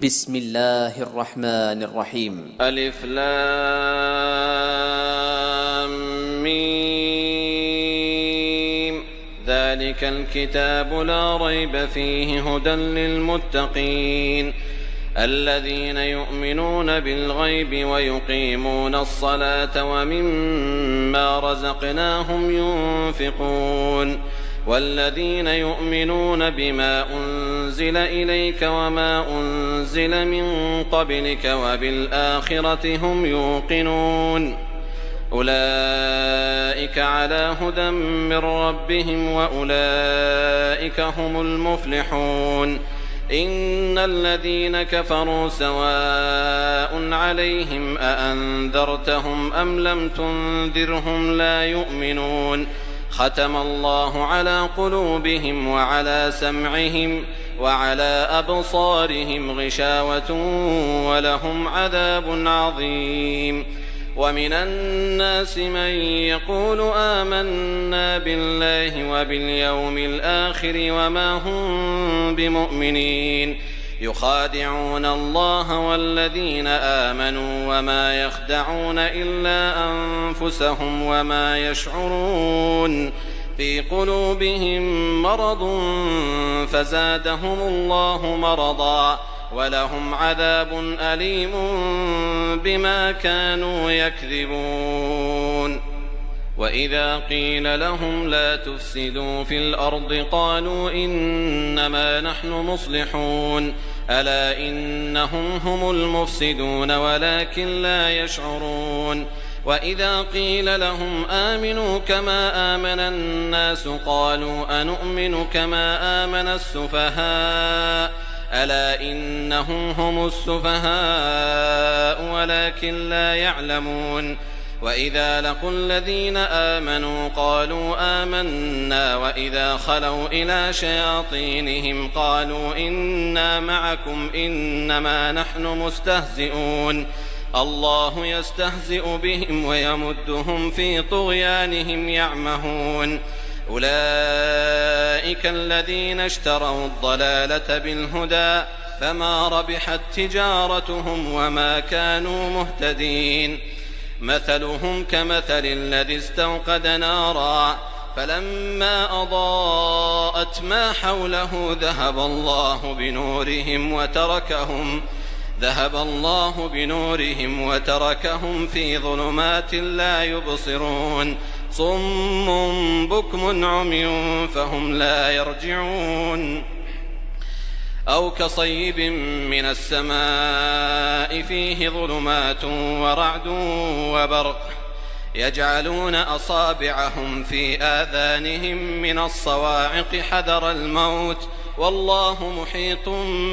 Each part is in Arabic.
بسم الله الرحمن الرحيم. ألف لام ميم. ذلك الكتاب لا ريب فيه هدى للمتقين الذين يؤمنون بالغيب ويقيمون الصلاة ومما رزقناهم ينفقون والذين يؤمنون بما أنزل إليك وما أنزل من قبلك وبالآخرة هم يوقنون أولئك على هدى من ربهم وأولئك هم المفلحون إن الذين كفروا سواء عليهم أأنذرتهم أم لم تنذرهم لا يؤمنون ختم الله على قلوبهم وعلى سمعهم وعلى أبصارهم غشاوة ولهم عذاب عظيم ومن الناس من يقول آمنا بالله وباليوم الآخر وما هم بمؤمنين يخادعون الله والذين آمنوا وما يخدعون إلا أنفسهم وما يشعرون في قلوبهم مرض فزادهم الله مرضا ولهم عذاب أليم بما كانوا يكذبون وإذا قيل لهم لا تفسدوا في الأرض قالوا إنما نحن مصلحون ألا إنهم هم المفسدون ولكن لا يشعرون وإذا قيل لهم آمنوا كما آمن الناس قالوا أنؤمن كما آمن السفهاء ألا إنهم هم السفهاء ولكن لا يعلمون وإذا لقوا الذين آمنوا قالوا آمنا وإذا خلوا إلى شياطينهم قالوا إنا معكم إنما نحن مستهزئون الله يستهزئ بهم ويمدهم في طغيانهم يعمهون أولئك الذين اشتروا الضلالة بالهدى فما ربحت تجارتهم وما كانوا مهتدين مثلهم كمثل الذي استوقد نارا فلما أضاءت ما حوله ذهب الله بنورهم وتركهم في ظلمات لا يبصرون صم بكم عمي فهم لا يرجعون أو كصيب من السماء فيه ظلمات ورعد وبرق يجعلون أصابعهم في آذانهم من الصواعق حذر الموت والله محيط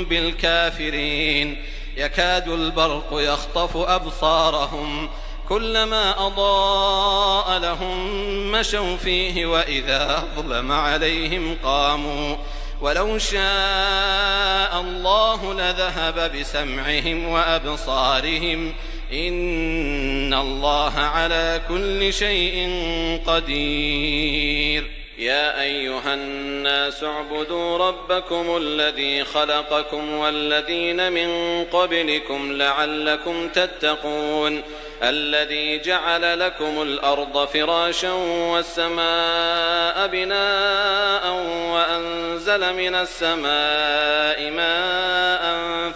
بالكافرين يكاد البرق يخطف أبصارهم كلما أضاء لهم مشوا فيه وإذا أظلم عليهم قاموا ولو شاء الله لذهب بسمعهم وأبصارهم إن الله على كل شيء قدير يا أيها الناس اعبدوا ربكم الذي خلقكم والذين من قبلكم لعلكم تتقون الذي جعل لكم الأرض فراشا والسماء بناء وأنزل من السماء ماء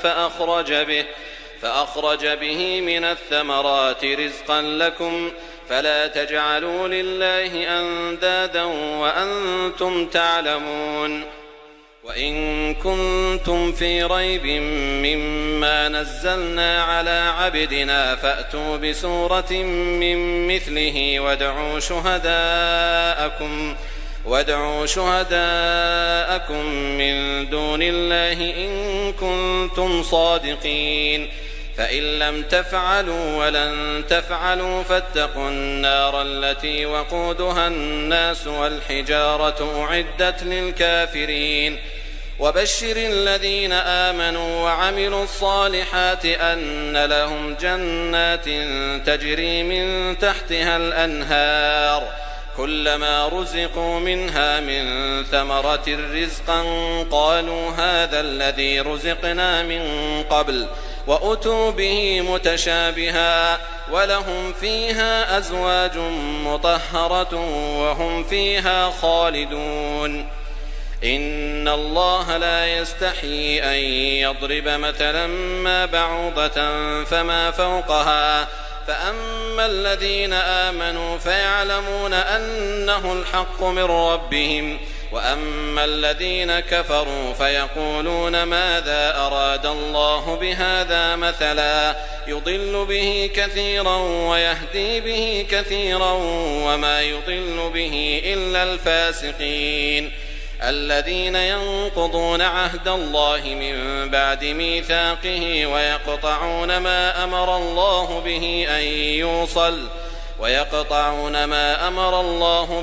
فأخرج به من الثمرات رزقا لكم فلا تجعلوا لله أندادا وأنتم تعلمون وإن كنتم في ريب مما نزلنا على عبدنا فأتوا بسورة من مثله وادعوا شهداءكم من دون الله إن كنتم صادقين فإن لم تفعلوا ولن تفعلوا فاتقوا النار التي وقودها الناس والحجارة أعدت للكافرين وبشر الذين آمنوا وعملوا الصالحات أن لهم جنات تجري من تحتها الأنهار كلما رزقوا منها من ثمرة رزقا قالوا هذا الذي رزقنا من قبل وأتوا به متشابها ولهم فيها أزواج مطهرة وهم فيها خالدون إن الله لا يستحيي أن يضرب مثلا ما بعوضة فما فوقها فأما الذين آمنوا فيعلمون أنه الحق من ربهم وأما الذين كفروا فيقولون ماذا أراد الله بهذا مثلا يضل به كثيرا ويهدي به كثيرا وما يضل به إلا الفاسقين الذين ينقضون عهد الله من بعد ميثاقه ويقطعون ما أمر الله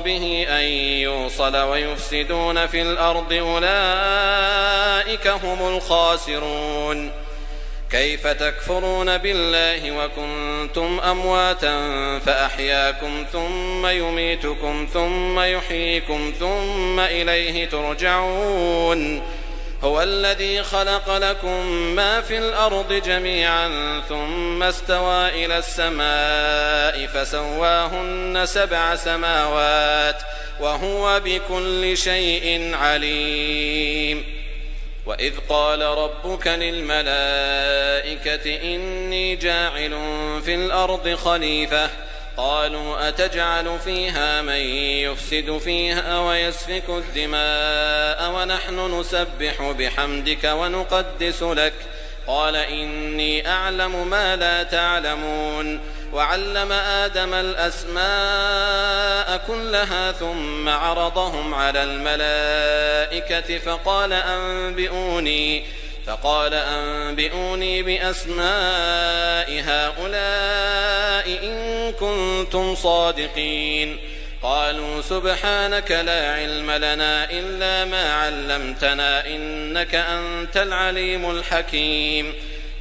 به أن يوصل ويفسدون في الأرض أولئك هم الخاسرون كيف تكفرون بالله وكنتم أمواتا فأحياكم ثم يميتكم ثم يحييكم ثم إليه ترجعون هو الذي خلق لكم ما في الأرض جميعا ثم استوى إلى السماء فسواهن 7 سماوات وهو بكل شيء عليم وإذ قال ربك للملائكة إني جاعل في الأرض خليفة قالوا أتجعل فيها من يفسد فيها ويسفك الدماء ونحن نسبح بحمدك ونقدس لك قال إني أعلم ما لا تعلمون وعلم آدم الأسماء كلها ثم عرضهم على الملائكة فقال أنبئوني بأسماء هؤلاء إن كنتم صادقين قالوا سبحانك لا علم لنا إلا ما علمتنا إنك أنت العليم الحكيم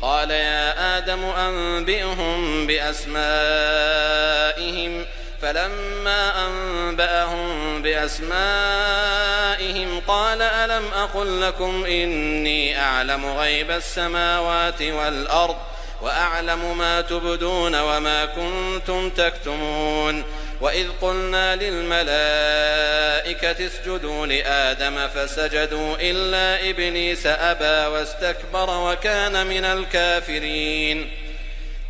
قال يا آدم أنبئهم بأسمائهم فلما أنبأهم بأسمائهم قال ألم أقل لكم إني أعلم غيب السماوات والأرض وأعلم ما تبدون وما كنتم تكتمون وإذ قلنا للملائكة اسجدوا لآدم فسجدوا إلا إبليس أبى واستكبر وكان من الكافرين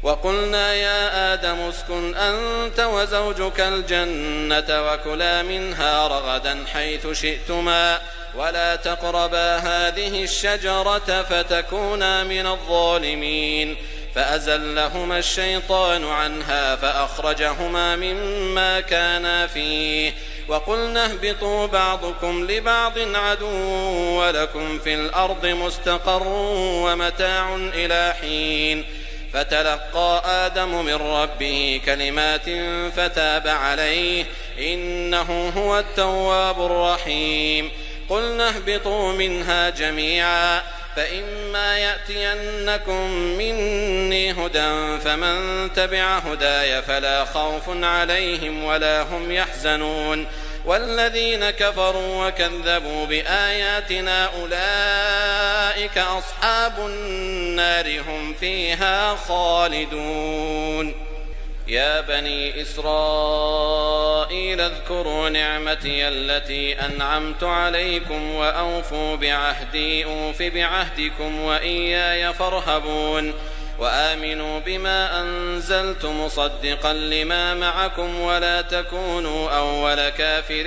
وقلنا يا آدم اسكن أنت وزوجك الجنة وكلا منها رغدا حيث شئتما ولا تقربا هذه الشجرة فتكونا من الظالمين فأزلهما الشيطان عنها فأخرجهما مما كانا فيه وقلنا اهبطوا بعضكم لبعض عدو ولكم في الأرض مستقر ومتاع إلى حين فتلقى آدم من ربه كلمات فتاب عليه إنه هو التواب الرحيم قلنا اهبطوا منها جميعا فإما يأتينكم مني هدى فمن تبع هداي فلا خوف عليهم ولا هم يحزنون والذين كفروا وكذبوا بآياتنا أولئك أصحاب النار هم فيها خالدون يا بني إسرائيل اذكروا نعمتي التي أنعمت عليكم وأوفوا بعهدي أوف بعهدكم وإياي فارهبون وآمنوا بما أنزلت مصدقا لما معكم ولا تكونوا أول كافر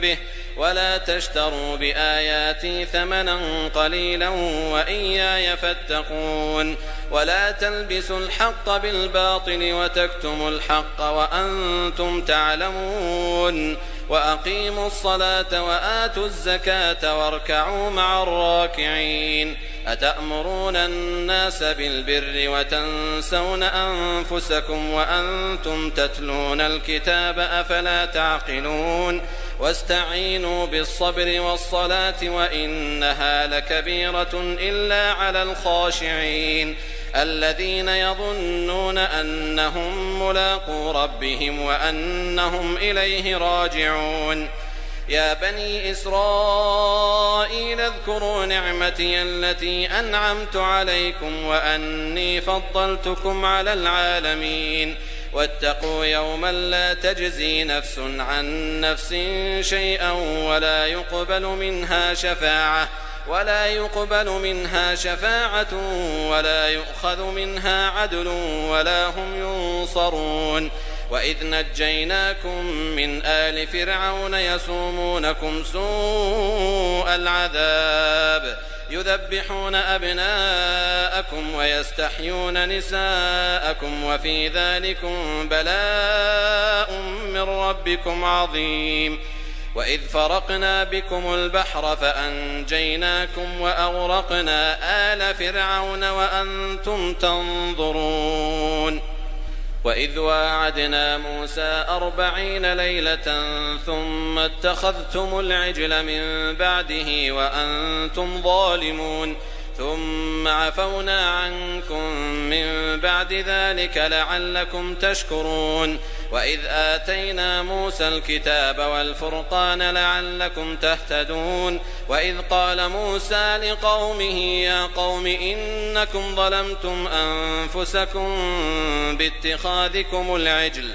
به ولا تشتروا بآياتي ثمنا قليلا وإياي فاتقون ولا تلبسوا الحق بالباطل وتكتموا الحق وأنتم تعلمون وأقيموا الصلاة وآتوا الزكاة واركعوا مع الراكعين أتأمرون الناس بالبر وتنسون أنفسكم وأنتم تتلون الكتاب أفلا تعقلون واستعينوا بالصبر والصلاة وإنها لكبيرة إلا على الخاشعين الذين يظنون أنهم ملاقو ربهم وأنهم إليه راجعون يا بني إسرائيل اذكروا نعمتي التي أنعمت عليكم وأني فضلتكم على العالمين واتقوا يوما لا تجزي نفس عن نفس شيئا ولا يقبل منها شفاعة ولا يؤخذ منها عدل ولا هم ينصرون وإذ نجيناكم من آل فرعون يسومونكم سوء العذاب يذبحون أبناءكم ويستحيون نساءكم وفي ذلكم بلاء من ربكم عظيم وإذ فرقنا بكم البحر فأنجيناكم وأغرقنا آل فرعون وأنتم تنظرون وإذ واعدنا موسى 40 ليلة ثم اتخذتم العجل من بعده وأنتم ظالمون ثم عفونا عنكم من بعد ذلك لعلكم تشكرون وإذ آتينا موسى الكتاب والفرقان لعلكم تهتدون وإذ قال موسى لقومه يا قوم إنكم ظلمتم أنفسكم باتخاذكم العجل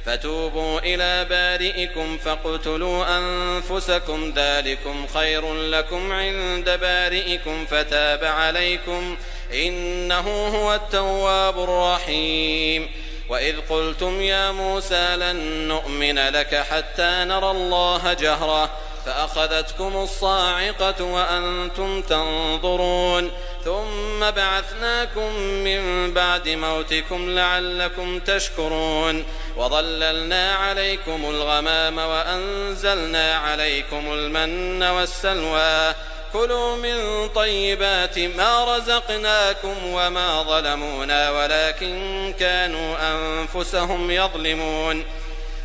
فتوبوا إلى بارئكم فاقتلوا أنفسكم ذلكم خير لكم عند بارئكم فتاب عليكم إنه هو التواب الرحيم وإذ قلتم يا موسى لن نؤمن لك حتى نرى الله جهرة فأخذتكم الصاعقة وأنتم تنظرون ثم بعثناكم من بعد موتكم لعلكم تشكرون وظللنا عليكم الغمام وأنزلنا عليكم المن والسلوى كلوا من طيبات ما رزقناكم وما ظلمونا ولكن كانوا أنفسهم يظلمون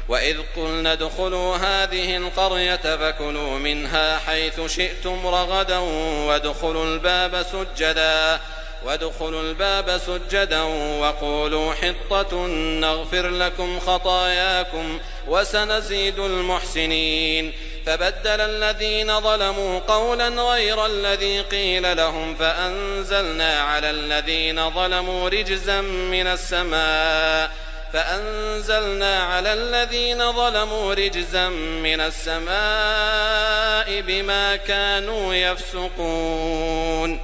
وإذ قلنا ادخلوا هذه القرية فكلوا منها حيث شئتم رغدا وادخلوا الباب سجدا وقولوا حطة نغفر لكم خطاياكم وسنزيد المحسنين فبدل الذين ظلموا قولا غير الذي قيل لهم فأنزلنا على الذين ظلموا رجزا من السماء بما كانوا يفسقون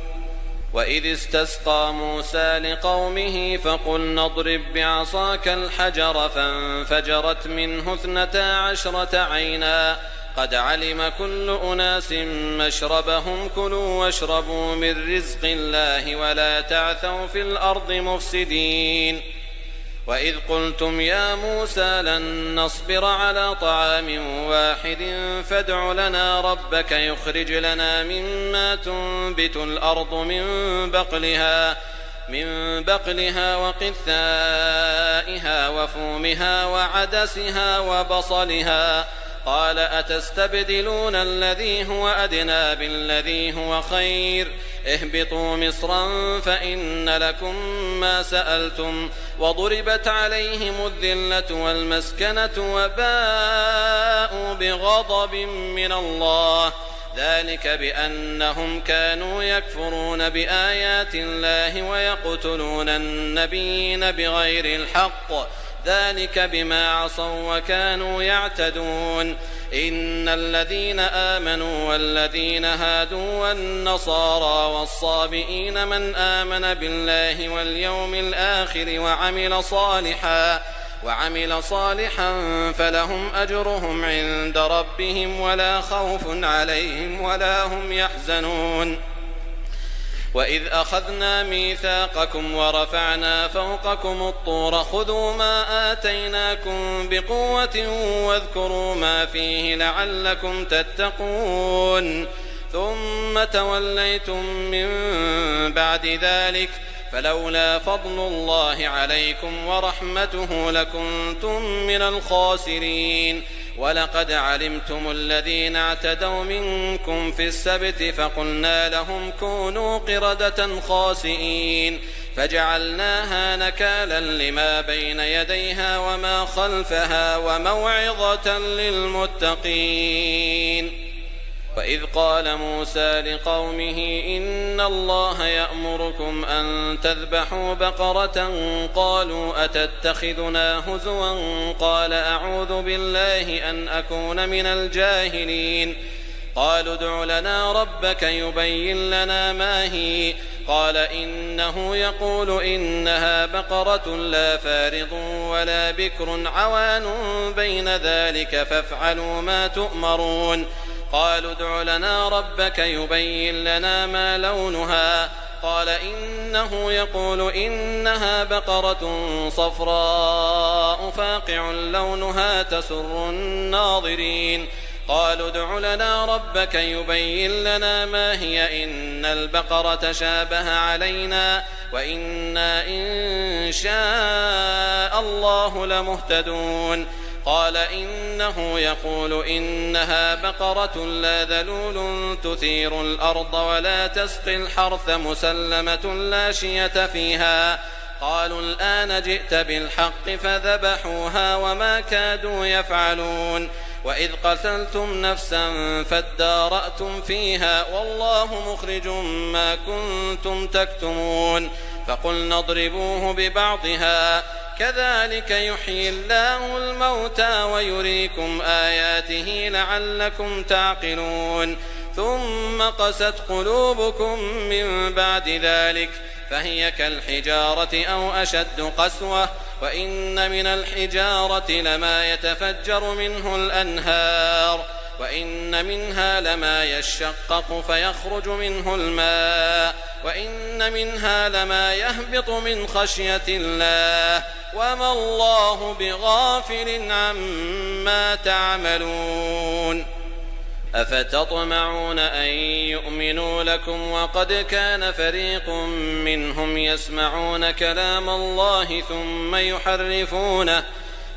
وإذ استسقى موسى لقومه فقلنا اضرب بعصاك الحجر فانفجرت منه 12 عينا قد علم كل أناس مشربهم كلوا واشربوا من رزق الله ولا تعثوا في الأرض مفسدين وإذ قلتم يا موسى لن نصبر على طعام واحد فادع لنا ربك يخرج لنا مما تنبت الأرض من بقلها وقثائها وفومها وعدسها وبصلها قال أتستبدلون الذي هو أدنى بالذي هو خير اهبطوا مصرا فإن لكم ما سألتم وضربت عليهم الذلة والمسكنة وباءوا بغضب من الله ذلك بأنهم كانوا يكفرون بآيات الله ويقتلون النبيين بغير الحق ذلك بما عصوا وكانوا يعتدون إن الذين آمنوا والذين هادوا والنصارى والصابئين من آمن بالله واليوم الآخر وعمل صالحا فلهم أجرهم عند ربهم ولا خوف عليهم ولا هم يحزنون وإذ أخذنا ميثاقكم ورفعنا فوقكم الطور خذوا ما آتيناكم بقوة واذكروا ما فيه لعلكم تتقون ثم توليتم من بعد ذلك فلولا فضل الله عليكم ورحمته لكنتم من الخاسرين ولقد علمتم الذين اعتدوا منكم في السبت فقلنا لهم كونوا قردة خاسئين فجعلناها نكالا لما بين يديها وما خلفها وموعظة للمتقين. وإذ قال موسى لقومه إن الله يأمركم أن تذبحوا بقرة قالوا أتتخذنا هزوا قال أعوذ بالله أن أكون من الجاهلين قالوا ادع لنا ربك يبين لنا ما هي قال إنه يقول إنها بقرة لا فارض ولا بكر عوان بين ذلك فافعلوا ما تؤمرون قالوا ادع لنا ربك يبين لنا ما لونها قال إنه يقول إنها بقرة صفراء فاقع لونها تسر الناظرين قالوا ادع لنا ربك يبين لنا ما هي إن البقرة شابه علينا وإنا إن شاء الله لمهتدون قال إنه يقول إنها بقرة لا ذلول تثير الأرض ولا تسقي الحرث مسلمة لا شية فيها قالوا الآن جئت بالحق فذبحوها وما كادوا يفعلون وإذ قتلتم نفسا فادارأتم فيها والله مخرج ما كنتم تكتمون فقلنا اضربوه ببعضها كذلك يحيي الله الموتى ويريكم آياته لعلكم تعقلون ثم قست قلوبكم من بعد ذلك فهي كالحجارة أو أشد قسوة وإن من الحجارة لما يتفجر منه الأنهار وإن منها لما يشقق فيخرج منه الماء وإن منها لما يهبط من خشية الله وما الله بغافل عما تعملون أفتطمعون أن يؤمنوا لكم وقد كان فريق منهم يسمعون كلام الله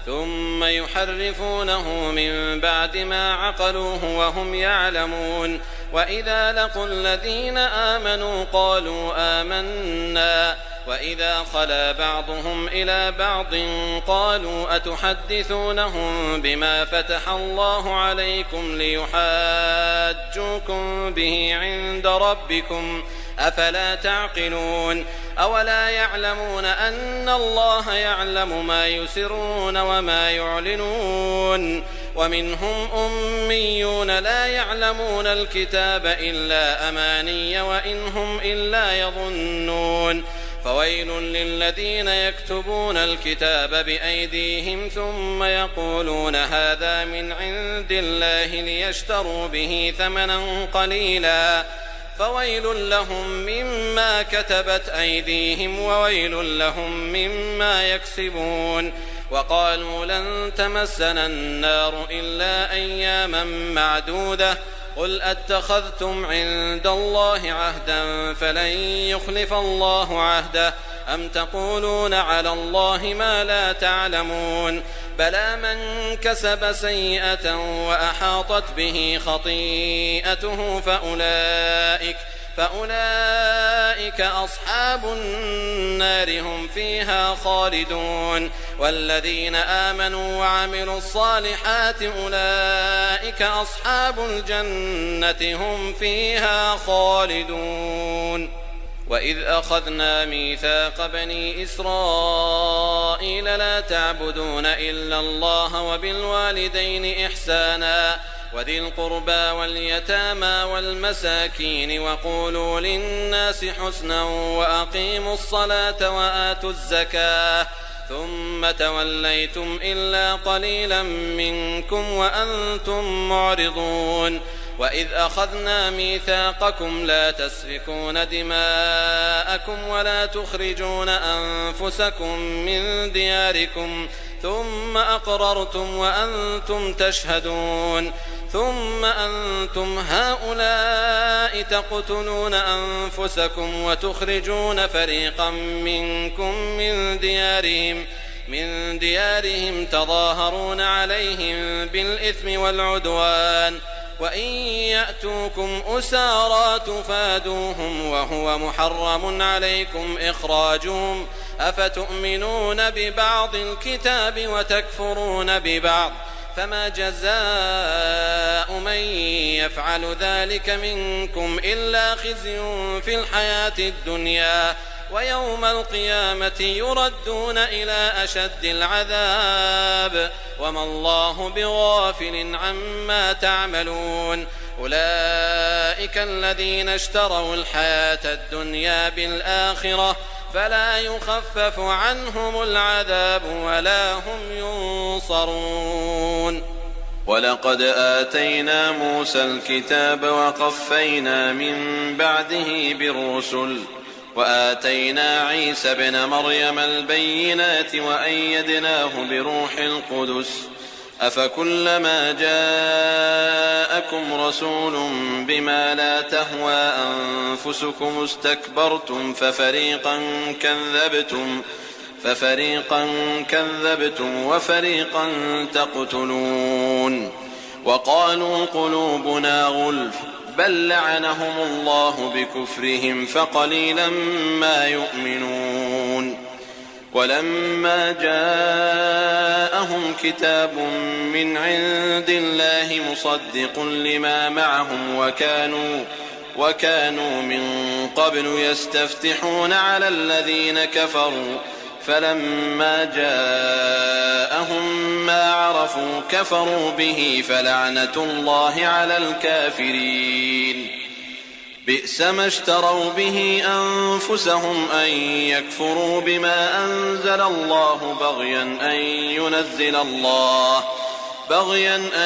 ثم يحرفونه من بعد ما عقلوه وهم يعلمون وإذا لقوا الذين آمنوا قالوا آمنا وإذا خلا بعضهم إلى بعض قالوا أتحدثونهم بما فتح الله عليكم ليحاجوكم به عند ربكم أفلا تعقلون أولا يعلمون أن الله يعلم ما يسرون وما يعلنون ومنهم أميون لا يعلمون الكتاب إلا أماني وإن هم إلا يظنون فويل للذين يكتبون الكتاب بأيديهم ثم يقولون هذا من عند الله ليشتروا به ثمنا قليلا فويل لهم مما كتبت أيديهم وويل لهم مما يكسبون وقالوا لن تمسنا النار إلا أياما معدودة قل أتخذتم عند الله عهدا فلن يخلف الله عهده أم تقولون على الله ما لا تعلمون بلى من كسب سيئة وأحاطت به خطيئته فأولئك أصحاب النار هم فيها خالدون والذين آمنوا وعملوا الصالحات أولئك أصحاب الجنة هم فيها خالدون وإذ أخذنا ميثاق بني إسرائيل لا تعبدون إلا الله وبالوالدين إحسانا وذي القربى واليتامى والمساكين وقولوا للناس حسنا وأقيموا الصلاة وآتوا الزكاة ثم توليتم إلا قليلا منكم وأنتم معرضون وإذ أخذنا ميثاقكم لا تسفكون دماءكم ولا تخرجون أنفسكم من دياركم ثم أقررتم وأنتم تشهدون ثم أنتم هؤلاء تقتلون أنفسكم وتخرجون فريقا منكم من ديارهم من ديارهم تظاهرون عليهم بالإثم والعدوان وإن يأتوكم أسارى تفادوهم وهو محرم عليكم إخراجهم أفتؤمنون ببعض الكتاب وتكفرون ببعض فما جزاء من يفعل ذلك منكم إلا خزي في الحياة الدنيا ويوم القيامة يردون إلى أشد العذاب وما الله بغافل عما تعملون أولئك الذين اشتروا الحياة الدنيا بالآخرة فلا يخفف عنهم العذاب ولا هم ينصرون. ولقد آتينا موسى الكتاب وقفينا من بعده بالرسل وآتينا عيسى ابن مريم البينات وأيدناه بروح القدس أفكلما جاءكم رسول بما لا تهوى أنفسكم استكبرتم ففريقا كذبتم وفريقا تقتلون وقالوا قلوبنا غلف بل لعنهم الله بكفرهم فقليلا ما يؤمنون. ولما جاءهم كتاب من عند الله مصدق لما معهم وكانوا من قبل يستفتحون على الذين كفروا فلما جاءهم ما عرفوا كفروا به فلعنة الله على الكافرين. بئس ما اشتروا به أنفسهم أن يكفروا بما أنزل الله بغيا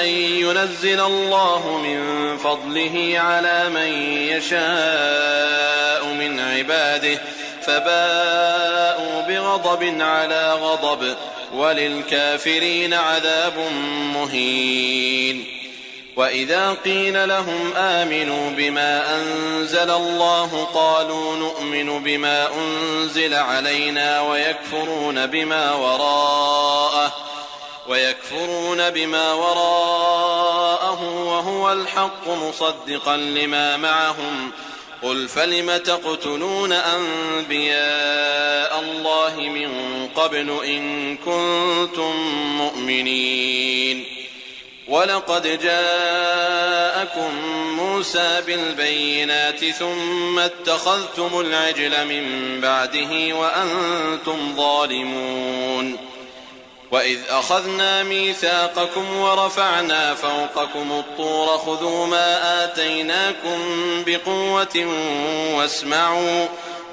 أن ينزل الله من فضله على من يشاء من عباده فباءوا بغضب على غضب وللكافرين عذاب مهين. وإذا قيل لهم آمنوا بما أنزل الله قالوا نؤمن بما أنزل علينا ويكفرون بما وراءه وهو الحق مصدقا لما معهم قل فلم تقتلون أنبياء الله من قبل إن كنتم مؤمنين. ولقد جاءكم موسى بالبينات ثم اتخذتم العجل من بعده وأنتم ظالمون. وإذ أخذنا ميثاقكم ورفعنا فوقكم الطور خذوا ما آتيناكم بقوة واسمعوا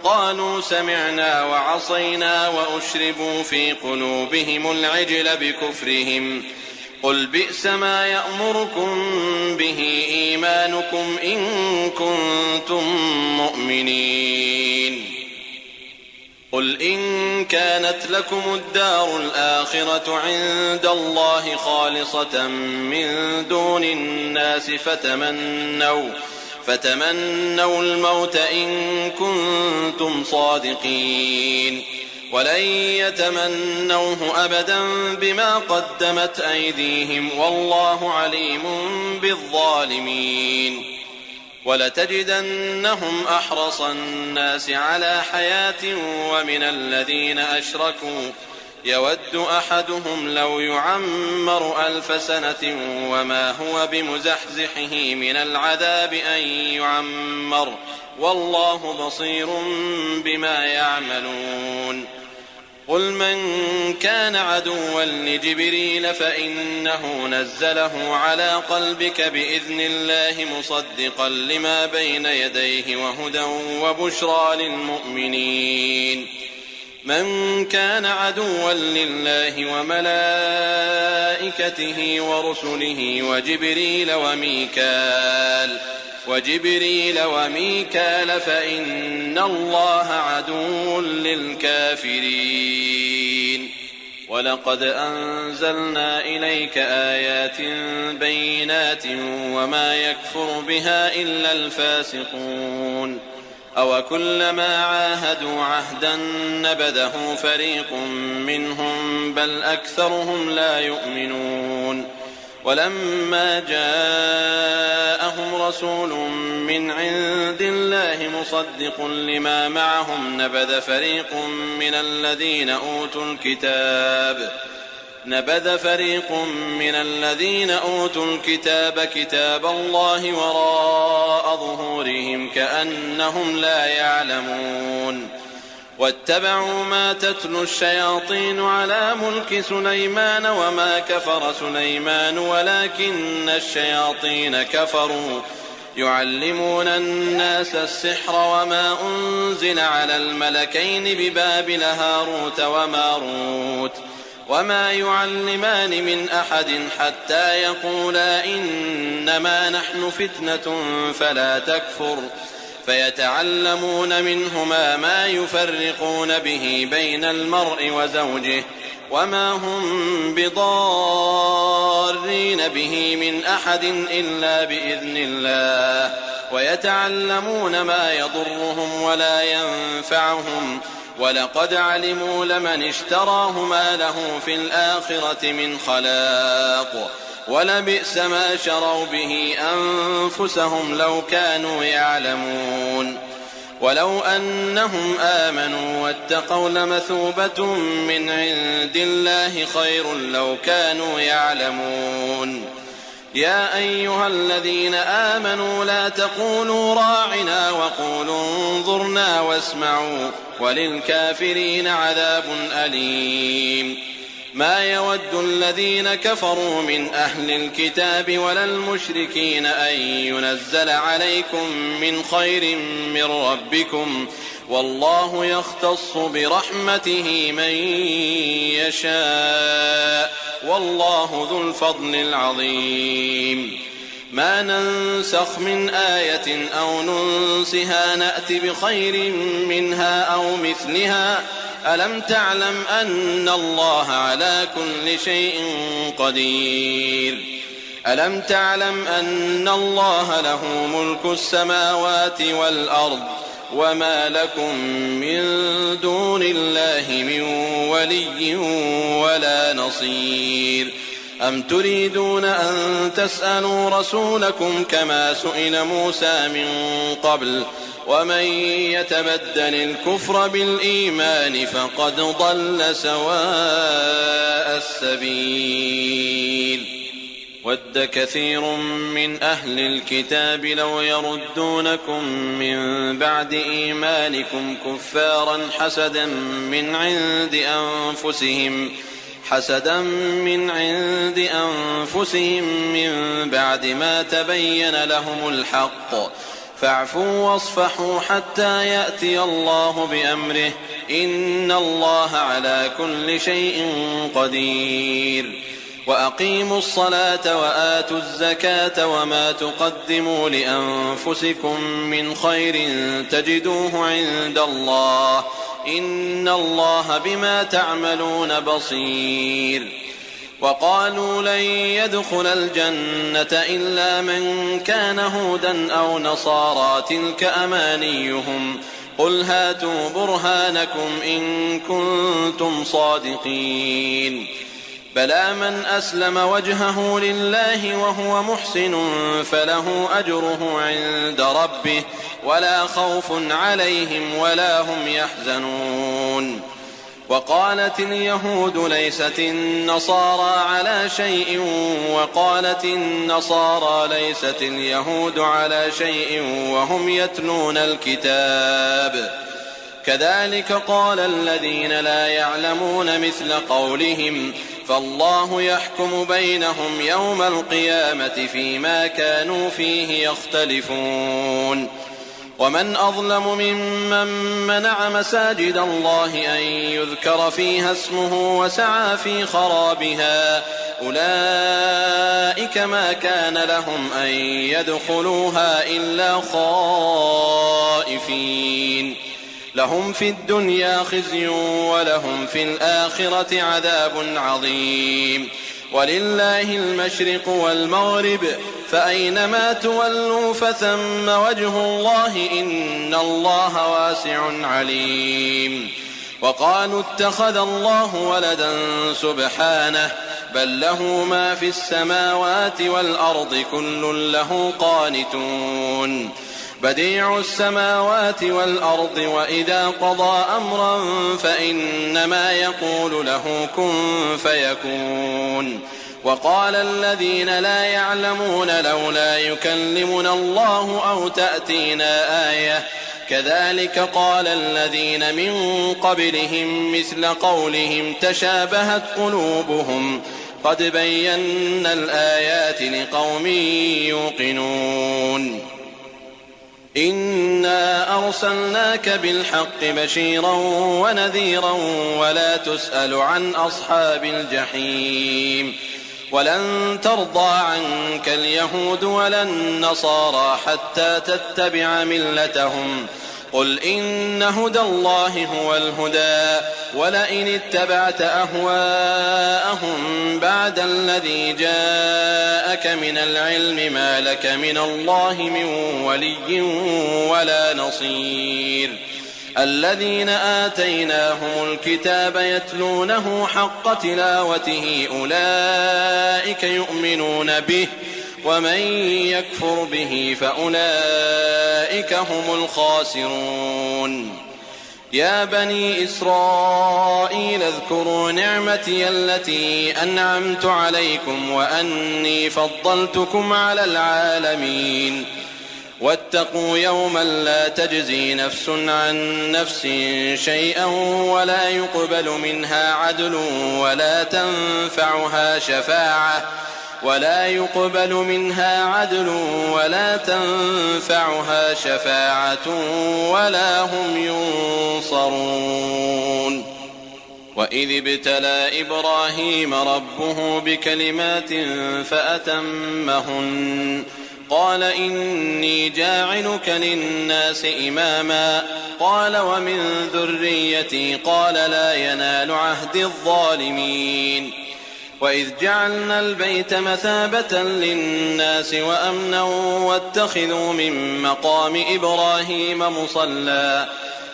قالوا سمعنا وعصينا وأشربوا في قلوبهم العجل بكفرهم قل بئس ما يأمركم به إيمانكم إن كنتم مؤمنين. قل إن كانت لكم الدار الآخرة عند الله خالصة من دون الناس فتمنوا الموت إن كنتم صادقين ولن يتمنوه أبدا بما قدمت أيديهم والله عليم بالظالمين. ولتجدنهم أحرص الناس على حياة ومن الذين أشركوا يود أحدهم لو يعمر 1000 سنة وما هو بمزحزحه من العذاب أن يعمر والله بصير بما يعملون. قل من كان عدوا لجبريل فإنه نزله على قلبك بإذن الله مصدقا لما بين يديه وهدى وبشرى للمؤمنين. من كان عدوا لله وملائكته ورسله وجبريل وميكال فإن الله عدو للكافرين. ولقد أنزلنا إليك آيات بينات وما يكفر بها إلا الفاسقون. أو كلما عاهدوا عهدا نبذه فريق منهم بل أكثرهم لا يؤمنون ولما جاءهم رسول من عند الله مصدق لما معهم نبذ فريق من الذين أوتوا الكتاب كتاب الله وراء ظهورهم كأنهم لا يعلمون واتبعوا ما تتلو الشياطين على ملك سليمان وما كفر سليمان ولكن الشياطين كفروا يعلمون الناس السحر وما أنزل على الملكين ببابل هاروت وماروت وما يعلمان من أحد حتى يقولا إنما نحن فتنة فلا تكفر فيتعلمون منهما ما يفرقون به بين المرء وزوجه وما هم بضارين به من أحد إلا بإذن الله ويتعلمون ما يضرهم ولا ينفعهم ولقد علموا لمن اشتراه ما له في الآخرة من خلاق ولبئس ما شروا به أنفسهم لو كانوا يعلمون ولو أنهم آمنوا واتقوا لمثوبة من عند الله خير لو كانوا يعلمون يا أيها الذين آمنوا لا تقولوا راعنا وقولوا انظرنا واسمعوا وللكافرين عذاب أليم ما يود الذين كفروا من أهل الكتاب ولا المشركين أن ينزل عليكم من خير من ربكم والله يختص برحمته من يشاء والله ذو الفضل العظيم ما ننسخ من آية أو ننسها نأت بخير منها أو مثلها ألم تعلم أن الله على كل شيء قدير ألم تعلم أن الله له ملك السماوات والأرض وما لكم من دون الله من ولي ولا نصير أم تريدون أن تسألوا رسولكم كما سئل موسى من قبل ومن يتبدل الكفر بالإيمان فقد ضل سواء السبيل ود كثير من أهل الكتاب لو يردونكم من بعد إيمانكم كفارا حسدا من عند أنفسهم من بعد ما تبين لهم الحق فاعفوا واصفحوا حتى يأتي الله بأمره إن الله على كل شيء قدير وأقيموا الصلاة وآتوا الزكاة وما تقدموا لأنفسكم من خير تجدوه عند الله إن الله بما تعملون بصير وقالوا لن يدخل الجنة إلا من كان هودا أو نصارى تلك أمانيهم قل هاتوا برهانكم إن كنتم صادقين بلى من أسلم وجهه لله وهو محسن فله أجره عند ربه ولا خوف عليهم ولا هم يحزنون وقالت اليهود ليست النصارى على شيء وقالت النصارى ليست اليهود على شيء وهم يتلون الكتاب كذلك قال الذين لا يعلمون مثل قولهم فالله يحكم بينهم يوم القيامة فيما كانوا فيه يختلفون ومن أظلم ممن منع مساجد الله أن يذكر فيها اسمه وسعى في خرابها أولئك ما كان لهم أن يدخلوها إلا خائفين لهم في الدنيا خزي ولهم في الآخرة عذاب عظيم ولله المشرق والمغرب فأينما تولوا فثم وجه الله إن الله واسع عليم. وقالوا اتخذ الله ولدا سبحانه بل له ما في السماوات والأرض كل له قانتون. بديع السماوات والأرض وإذا قضى أمرا فإنما يقول له كن فيكون. وقال الذين لا يعلمون لولا يكلمنا الله أو تأتينا آية كذلك قال الذين من قبلهم مثل قولهم تشابهت قلوبهم قد بينا الآيات لقوم يوقنون. إنا أرسلناك بالحق بشيرا ونذيرا ولا تسأل عن أصحاب الجحيم. ولن ترضى عنك اليهود ولا النصارى حتى تتبع ملتهم قل إن هدى الله هو الهدى ولئن اتبعت أهواءهم بعد الذي جاءك من العلم ما لك من الله من ولي ولا نصير. الذين آتيناهم الكتاب يتلونه حق تلاوته أولئك يؤمنون به ومن يكفر به فأولئك هم الخاسرون. يا بني إسرائيل اذكروا نعمتي التي أنعمت عليكم وأني فضلتكم على العالمين. واتقوا يوما لا تجزي نفس عن نفس شيئا ولا يقبل منها عدل ولا تنفعها شفاعة ولا هم ينصرون. وإذ ابتلى إبراهيم ربه بكلمات فأتمهن قال إني جاعلك للناس إماما قال ومن ذريتي قال لا ينال عهد الظالمين. وإذ جعلنا البيت مثابة للناس وأمنا واتخذوا من مقام إبراهيم مصلى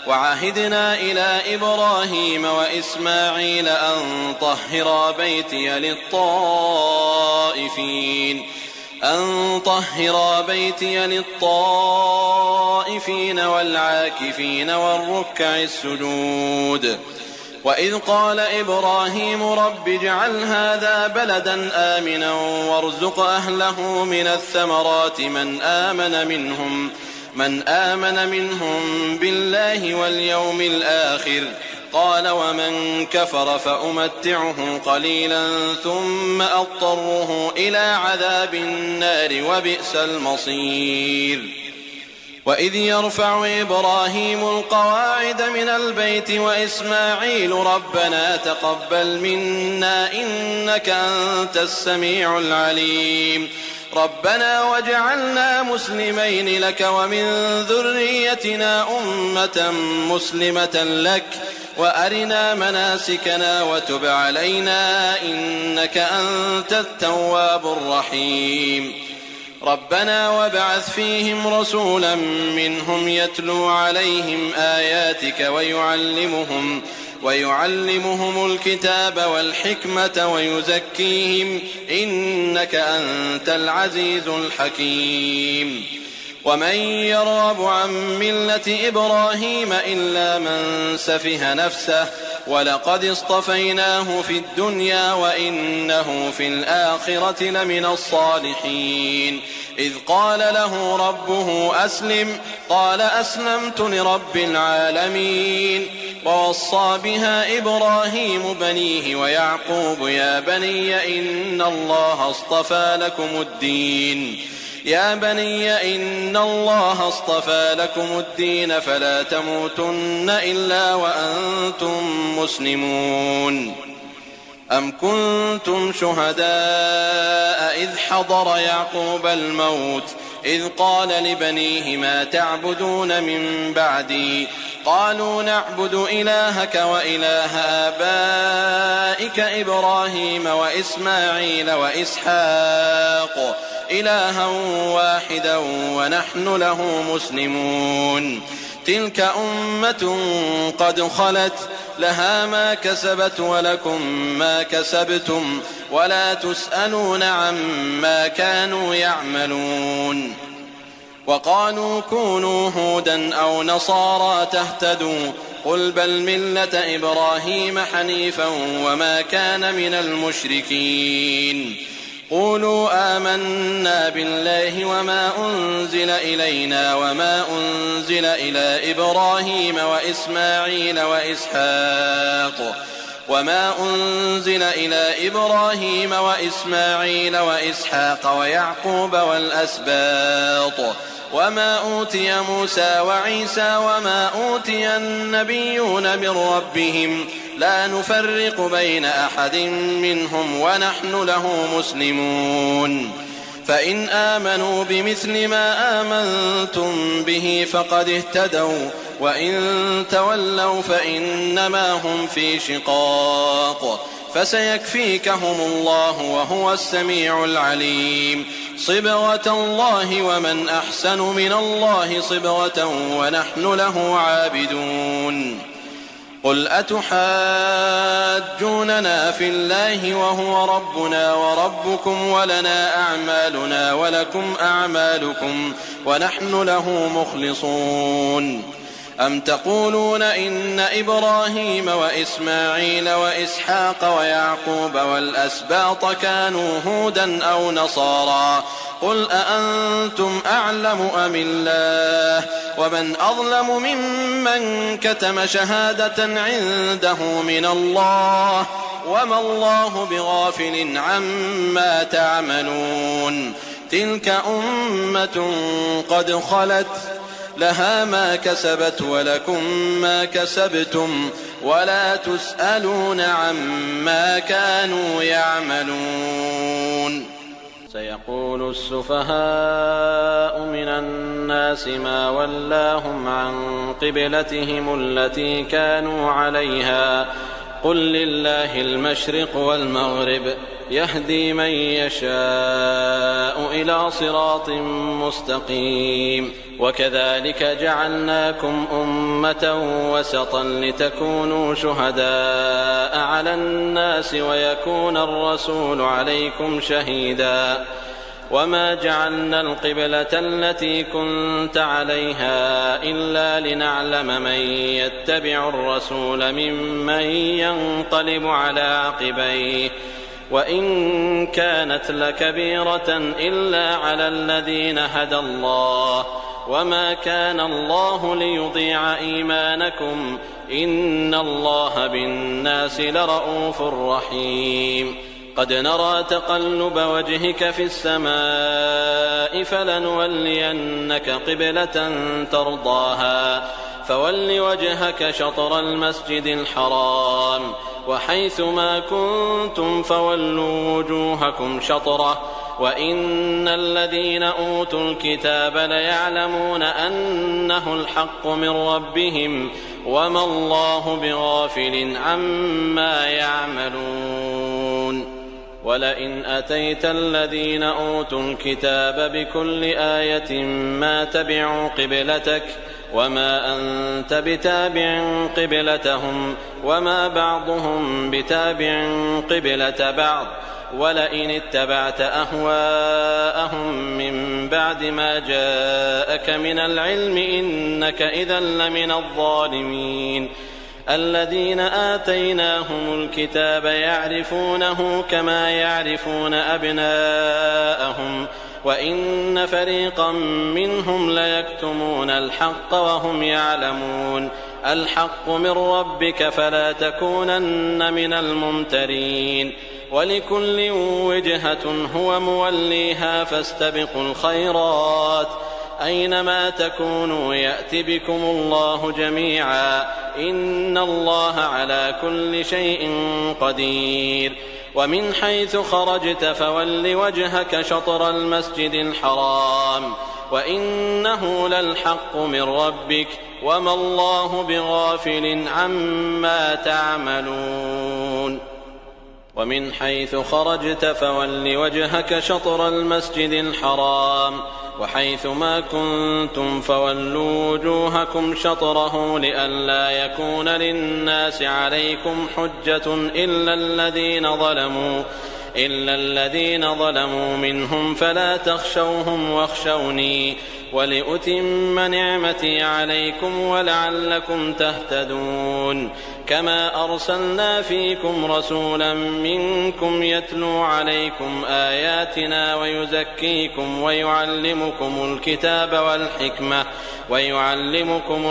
وعهدنا إلى إبراهيم وإسماعيل أن طهرا بيتي للطائفين والعاكفين والركع السجود. وإذ قال إبراهيم رب اجعل هذا بلدا آمنا وارزق أهله من الثمرات من آمن منهم بالله واليوم الآخر قال ومن كفر فأمتعه قليلا ثم أضطره إلى عذاب النار وبئس المصير. وإذ يرفع إبراهيم القواعد من البيت وإسماعيل ربنا تقبل منا إنك أنت السميع العليم ربنا واجعلنا مسلمين لك ومن ذريتنا أمة مسلمة لك وأرنا مناسكنا وتب علينا إنك أنت التواب الرحيم. ربنا وابعث فيهم رسولا منهم يتلو عليهم آياتك ويعلمهم الكتاب والحكمة ويزكيهم إنك أنت العزيز الحكيم. ومن يرغب عن ملة إبراهيم إلا من سفه نفسه ولقد اصطفيناه في الدنيا وإنه في الآخرة لمن الصالحين. إذ قال له ربه أسلم قال أسلمت لرب العالمين. ووصى بها إبراهيم بنيه ويعقوب يا بني إن الله اصطفى لكم الدين فلا تموتن إلا وأنتم مسلمون. أم كنتم شهداء إذ حضر يعقوب الموت إذ قال لبنيه ما تعبدون من بعدي قالوا نعبد إلهك وإله آبائك إبراهيم وإسماعيل وإسحاق إلها واحدا ونحن له مسلمون تلك أمة قد خلت لها ما كسبت ولكم ما كسبتم ولا تسألون عما كانوا يعملون وقالوا كونوا هودا أو نصارى تهتدوا قل بل ملة إبراهيم حنيفا وما كان من المشركين قولوا آمنا بالله وما أنزل إلينا وما أنزل إلى إبراهيم وإسحاق ويعقوب والأسباط وما أوتي موسى وعيسى وما أوتي النبيون من ربهم لا نفرق بين أحد منهم ونحن له مسلمون فإن آمنوا بمثل ما آمنتم به فقد اهتدوا وإن تولوا فإنما هم في شقاق فسيكفيكهم الله وهو السميع العليم صبغة الله ومن أحسن من الله صبغة ونحن له عابدون قل أتحاجوننا في الله وهو ربنا وربكم ولنا أعمالنا ولكم أعمالكم ونحن له مخلصون أم تقولون إن إبراهيم وإسماعيل وإسحاق ويعقوب والأسباط كانوا هودا أو نصارى قل أأنتم أعلم أم الله ومن أظلم ممن كتم شهادة عنده من الله وما الله بغافل عما تعملون تلك أمة قد خلت لها ما كسبت ولكم ما كسبتم ولا تسألون عما كانوا يعملون سيقول السفهاء من الناس ما ولاهم عن قبلتهم التي كانوا عليها قل لله المشرق والمغرب يهدي من يشاء إلى صراط مستقيم وكذلك جعلناكم أمة وسطا لتكونوا شهداء على الناس ويكون الرسول عليكم شهيدا وما جعلنا القبلة التي كنت عليها إلا لنعلم من يتبع الرسول ممن ينقلب على عقبيه وإن كانت لكبيرة إلا على الذين هدى الله وما كان الله ليضيع إيمانكم إن الله بالناس لرءوف رحيم قد نرى تقلب وجهك في السماء فلنولينك قبلة ترضاها فول وجهك شطر المسجد الحرام وحيث ما كنتم فولوا وجوهكم شطره وإن الذين أوتوا الكتاب ليعلمون أنه الحق من ربهم وما الله بغافل عما يعملون ولئن أتيت الذين أوتوا الكتاب بكل آية ما تبعوا قبلتك وما أنت بتابع قبلتهم وما بعضهم بتابع قبلة بعض ولئن اتبعت أهواءهم من بعد ما جاءك من العلم إنك إذا لمن الظالمين الذين آتيناهم الكتاب يعرفونه كما يعرفون أبناءهم وإن فريقا منهم ليكتمون الحق وهم يعلمون الحق من ربك فلا تكونن من الممترين ولكل وجهة هو موليها فاستبقوا الخيرات أينما تكونوا يأت بكم الله جميعا إن الله على كل شيء قدير ومن حيث خرجت فول وجهك شطر المسجد الحرام وإنه للحق من ربك وما الله بغافل عما تعملون ومن حيث خرجت فول وجهك شطر المسجد الحرام وحيث ما كنتم فولوا وجوهكم شطره لئلا يكون للناس عليكم حجة إلا الذين ظلموا منهم فلا تخشوهم واخشوني ولأتم نعمتي عليكم ولعلكم تهتدون كما أرسلنا فيكم رسولا منكم يتلو عليكم آياتنا ويزكيكم ويعلمكم الكتاب والحكمة ويعلمكم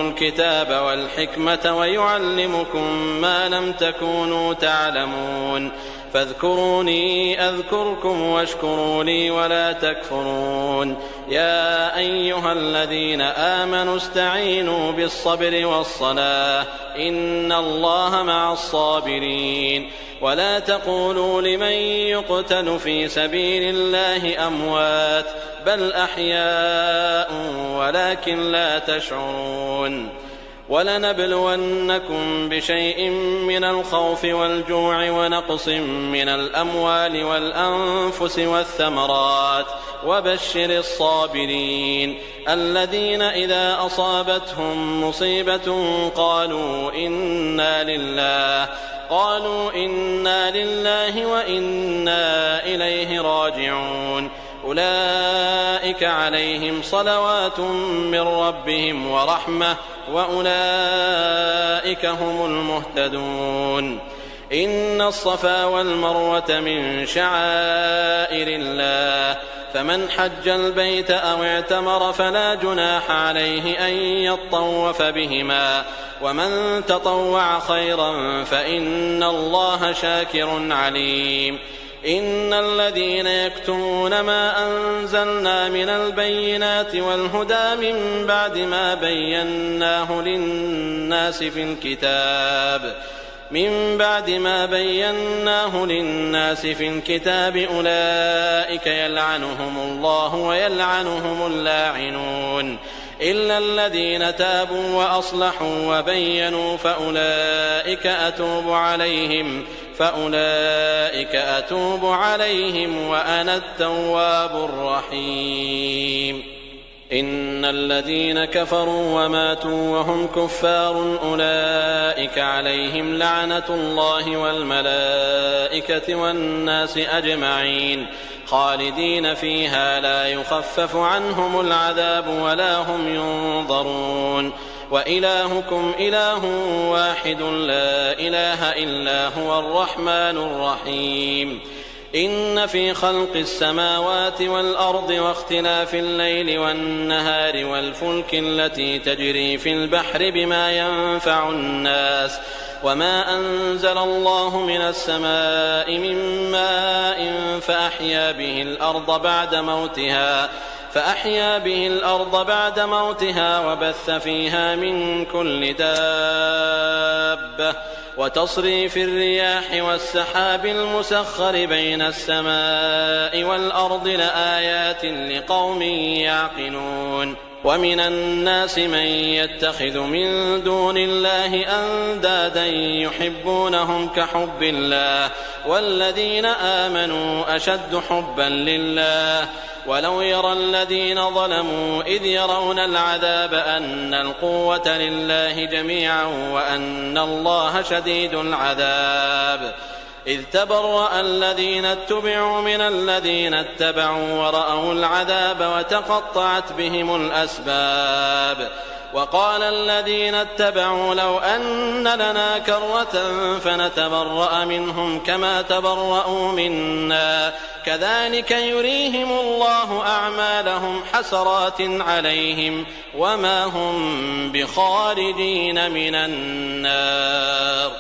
ما لم تكونوا تعلمون فاذكروني أذكركم واشكروا لي ولا تكفرون يا أيها الذين آمنوا استعينوا بالصبر والصلاة إن الله مع الصابرين ولا تقولوا لمن يقتل في سبيل الله أموات بل أحياء ولكن لا تشعرون ولنبلونكم بشيء من الخوف والجوع ونقص من الأموال والأنفس والثمرات وبشر الصابرين الذين إذا أصابتهم مصيبة قالوا إنا لله وإنا إليه راجعون أولئك عليهم صلوات من ربهم ورحمة وأولئك هم المهتدون إن الصفا والمروة من شعائر الله فمن حج البيت أو اعتمر فلا جناح عليه أن يطوف بهما ومن تطوع خيرا فإن الله شاكر عليم إن الذين يكتمون ما أنزلنا من البينات والهدى من بعد ما بيناه للناس في الكتاب أولئك يلعنهم الله ويلعنهم اللاعنون إلا الذين تابوا وأصلحوا وبينوا فأولئك أتوب عليهم وأنا التواب الرحيم إن الذين كفروا وماتوا وهم كفار أولئك عليهم لعنة الله والملائكة والناس أجمعين خالدين فيها لا يخفف عنهم العذاب ولا هم ينظرون وإلهكم إله واحد لا إله إلا هو الرحمن الرحيم إن في خلق السماوات والأرض واختلاف الليل والنهار والفلك التي تجري في البحر بما ينفع الناس وما أنزل الله من السماء من ماء فأحيا به الأرض بعد موتها وبث فيها من كل دابة وتصريف الرياح والسحاب المسخر بين السماء والأرض لآيات لقوم يعقلون ومن الناس من يتخذ من دون الله أندادا يحبونهم كحب الله والذين آمنوا أشد حبا لله ولو يرى الذين ظلموا إذ يرون العذاب أن القوة لله جميعا وأن الله شديد العذاب إذ تبرأ الذين اتبعوا من الذين اتبعوا ورأوا العذاب وتقطعت بهم الأسباب وقال الذين اتبعوا لو أن لنا كرة فنتبرأ منهم كما تبرأوا منا كذلك يريهم الله أعمالهم حسرات عليهم وما هم بخارجين من النار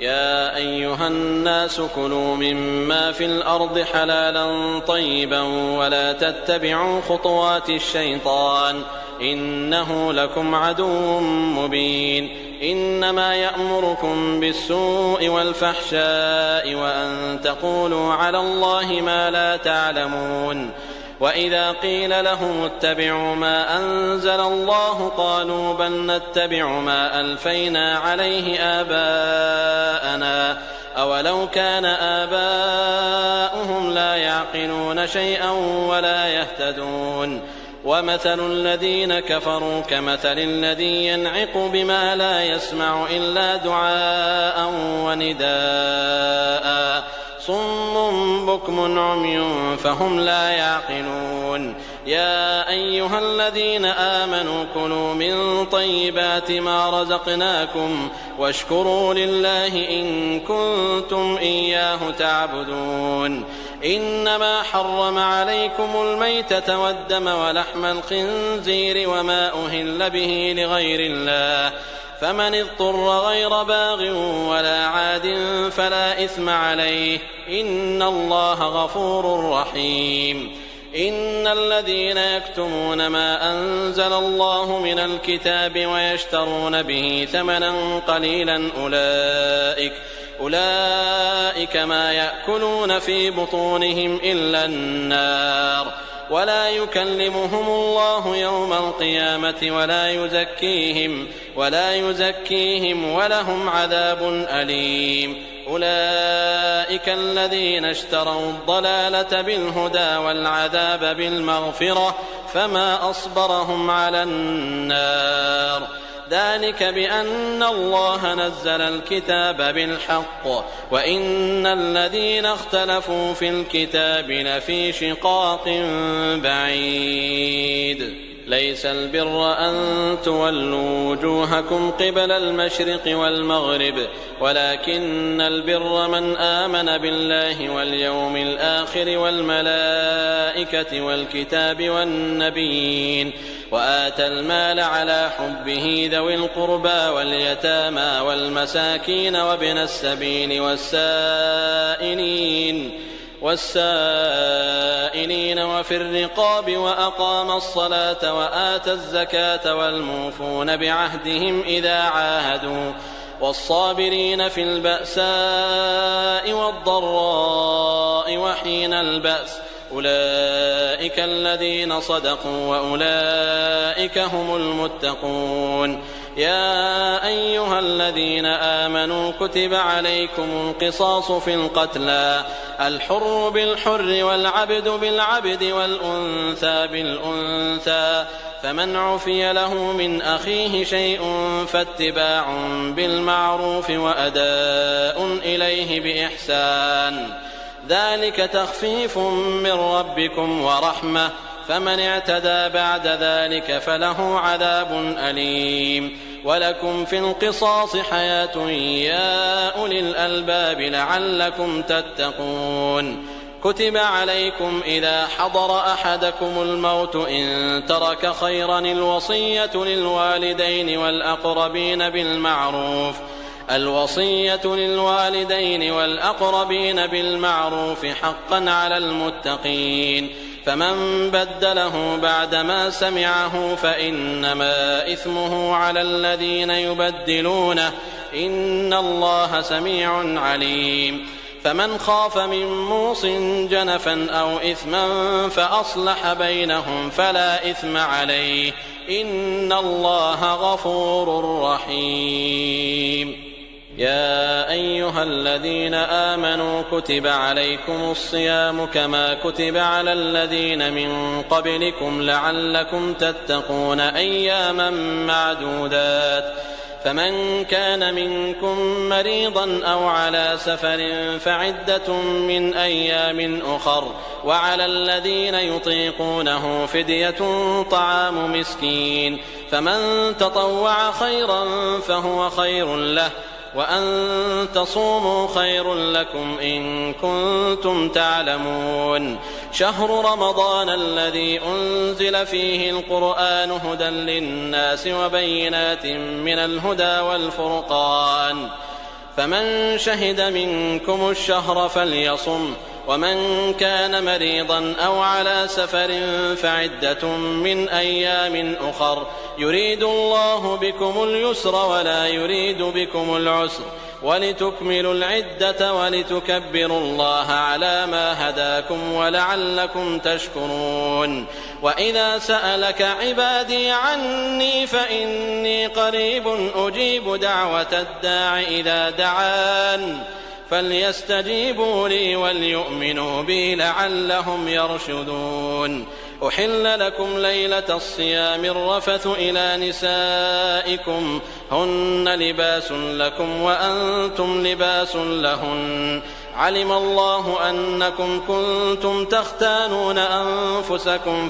يا أيها الناس كلوا مما في الأرض حلالا طيبا ولا تتبعوا خطوات الشيطان إنه لكم عدو مبين إنما يأمركم بالسوء والفحشاء وأن تقولوا على الله ما لا تعلمون وإذا قيل لهم اتبعوا ما أنزل الله قالوا بل نتبع ما ألفينا عليه آباءنا أولو كان آباؤهم لا يعقلون شيئا ولا يهتدون ومثل الذين كفروا كمثل الذي ينعق بما لا يسمع إلا دعاء ونداء صم بكم عمي فهم لا يعقلون يا أيها الذين آمنوا كلوا من طيبات ما رزقناكم واشكروا لله إن كنتم إياه تعبدون إنما حرم عليكم الميتة والدم ولحم الخنزير وما أهل به لغير الله فمن اضطر غير باغ ولا عاد فلا إثم عليه إن الله غفور رحيم إن الذين يكتمون ما أنزل الله من الكتاب ويشترون به ثمنا قليلا أولئك ما يأكلون في بطونهم إلا النار ولا يكلمهم الله يوم القيامة ولا يزكيهم ولهم عذاب أليم أولئك الذين اشتروا الضلالة بالهدى والعذاب بالمغفرة فما أصبرهم على النار ذلك بأن الله نزل الكتاب بالحق وإن الذين اختلفوا في الكتاب لفي شقاق بعيد ليس البر أن تولوا وجوهكم قبل المشرق والمغرب ولكن البر من آمن بالله واليوم الآخر والملائكة والكتاب والنبيين وآتى المال على حبه ذوي القربى واليتامى والمساكين وابن السبيل والسائلين وفي الرقاب وأقام الصلاة وآتى الزكاة والموفون بعهدهم إذا عاهدوا والصابرين في البأساء والضراء وحين البأس أولئك الذين صدقوا وأولئك هم المتقون يا أيها الذين آمنوا كتب عليكم القصاص في القتلى الحر بالحر والعبد بالعبد والأنثى بالأنثى فمن عفي له من أخيه شيء فاتباع بالمعروف وأداء إليه بإحسان ذلك تخفيف من ربكم ورحمة فمن اعتدى بعد ذلك فله عذاب أليم ولكم في القصاص حياة يا أولي الألباب لعلكم تتقون كتب عليكم إذا حضر أحدكم الموت إن ترك خيرا الوصية للوالدين والأقربين بالمعروف حقا على المتقين فمن بدله بعدما سمعه فإنما إثمه على الذين يبدلونه إن الله سميع عليم فمن خاف من موص جنفا أو إثما فأصلح بينهم فلا إثم عليه إن الله غفور رحيم يا أيها الذين آمنوا كتب عليكم الصيام كما كتب على الذين من قبلكم لعلكم تتقون أياما معدودات فمن كان منكم مريضا أو على سفر فعدة من أيام أخر وعلى الذين يطيقونه فدية طعام مسكين فمن تطوع خيرا فهو خير له وأن تصوموا خير لكم إن كنتم تعلمون شهر رمضان الذي أنزل فيه القرآن هدى للناس وبينات من الهدى والفرقان فمن شهد منكم الشهر فليصم ومن كان مريضا أو على سفر فعدة من أيام أخر يريد الله بكم اليسر ولا يريد بكم العسر ولتكملوا العدة ولتكبروا الله على ما هداكم ولعلكم تشكرون. وإذا سألك عبادي عني فإني قريب أجيب دعوة الداع إذا دعان فليستجيبوا لي وليؤمنوا بي لعلهم يرشدون. أحل لكم ليلة الصيام الرفث إلى نسائكم هن لباس لكم وأنتم لباس لهن علم الله أنكم كنتم تختانون أنفسكم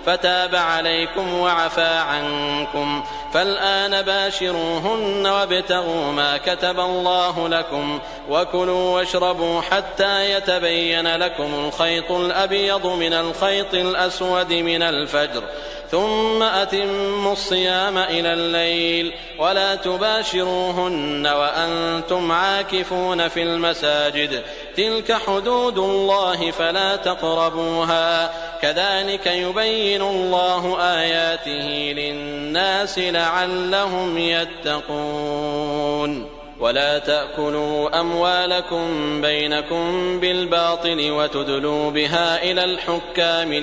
فتاب عليكم وعفى عنكم فالآن باشروهن وابتغوا ما كتب الله لكم وكلوا واشربوا حتى يتبين لكم الخيط الأبيض من الخيط الأسود من الفجر ثم أتموا الصيام إلى الليل ولا تباشروهن وأنتم عاكفون في المساجد تلك حدود الله فلا تقربوها كذلك يبين الله آياته للناس لعلهم يتقون. ولا تأكلوا أموالكم بينكم بالباطل وتدلوا بها إلى الحكام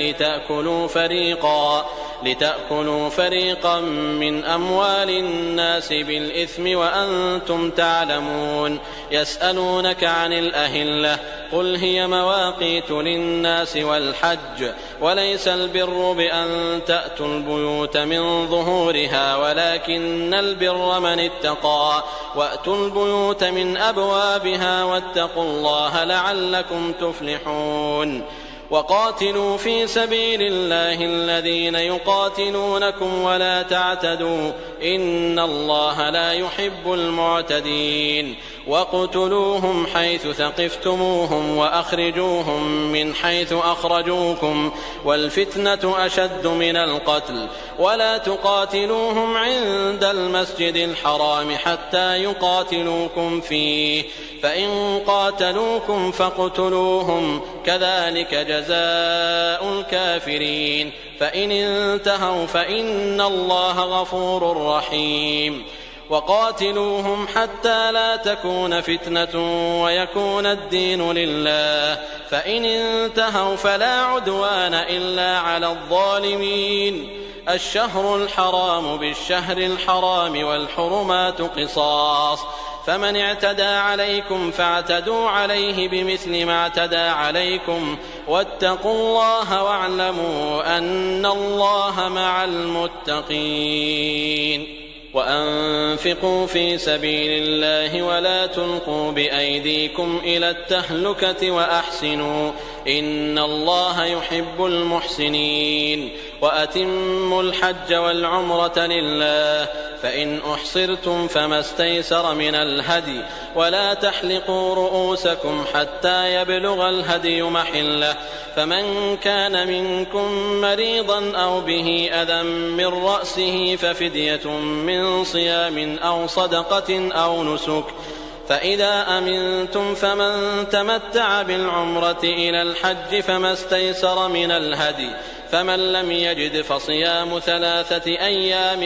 لتأكلوا فريقا من أموال الناس بالإثم وأنتم تعلمون. يسألونك عن الأهلة قل هي مواقيت للناس والحج وليس البر بأن تأتوا البيوت من ظهورها ولكن البر من اتقى وأتوا البيوت من أبوابها واتقوا الله لعلكم تفلحون. وقاتلوا في سبيل الله الذين يقاتلونكم ولا تعتدوا إن الله لا يحب المعتدين. واقتلوهم حيث ثقفتموهم وأخرجوهم من حيث أخرجوكم والفتنة أشد من القتل ولا تقاتلوهم عند المسجد الحرام حتى يقاتلوكم فيه فإن قاتلوكم فاقتلوهم كذلك جزاء الكافرين فإن انتهوا فإن الله غفور رحيم. وقاتلوهم حتى لا تكون فتنة ويكون الدين لله فإن انتهوا فلا عدوان إلا على الظالمين. الشهر الحرام بالشهر الحرام والحرمات قصاص فمن اعتدى عليكم فاعتدوا عليه بمثل ما اعتدى عليكم واتقوا الله واعلموا أن الله مع المتقين. وأنفقوا في سبيل الله ولا تلقوا بأيديكم إلى التهلكة وأحسنوا إن الله يحب المحسنين. وأتموا الحج والعمرة لله فإن أحصرتم فما استيسر من الهدي ولا تحلقوا رؤوسكم حتى يبلغ الهدي محله فمن كان منكم مريضا أو به أذى من رأسه ففدية من صيام أو صدقة أو نسك فإذا أمنتم فمن تمتع بالعمرة إلى الحج فما استيسر من الهدي فمن لم يجد فصيام 3 أيام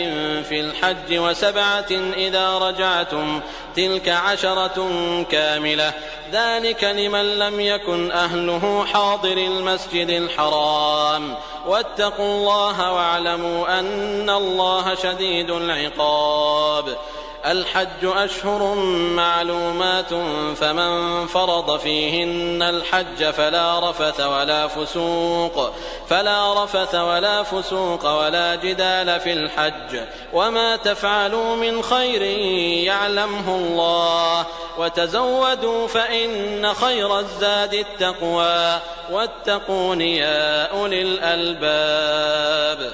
في الحج و7 إذا رجعتم تلك 10 كاملة ذلك لمن لم يكن أهله حاضر المسجد الحرام واتقوا الله واعلموا أن الله شديد العقاب. الحج أشهر معلومات فمن فرض فيهن الحج فلا رفث ولا فسوق ولا جدال في الحج وما تفعلوا من خير يعلمه الله وتزودوا فإن خير الزاد التقوى واتقون يا أولي الألباب.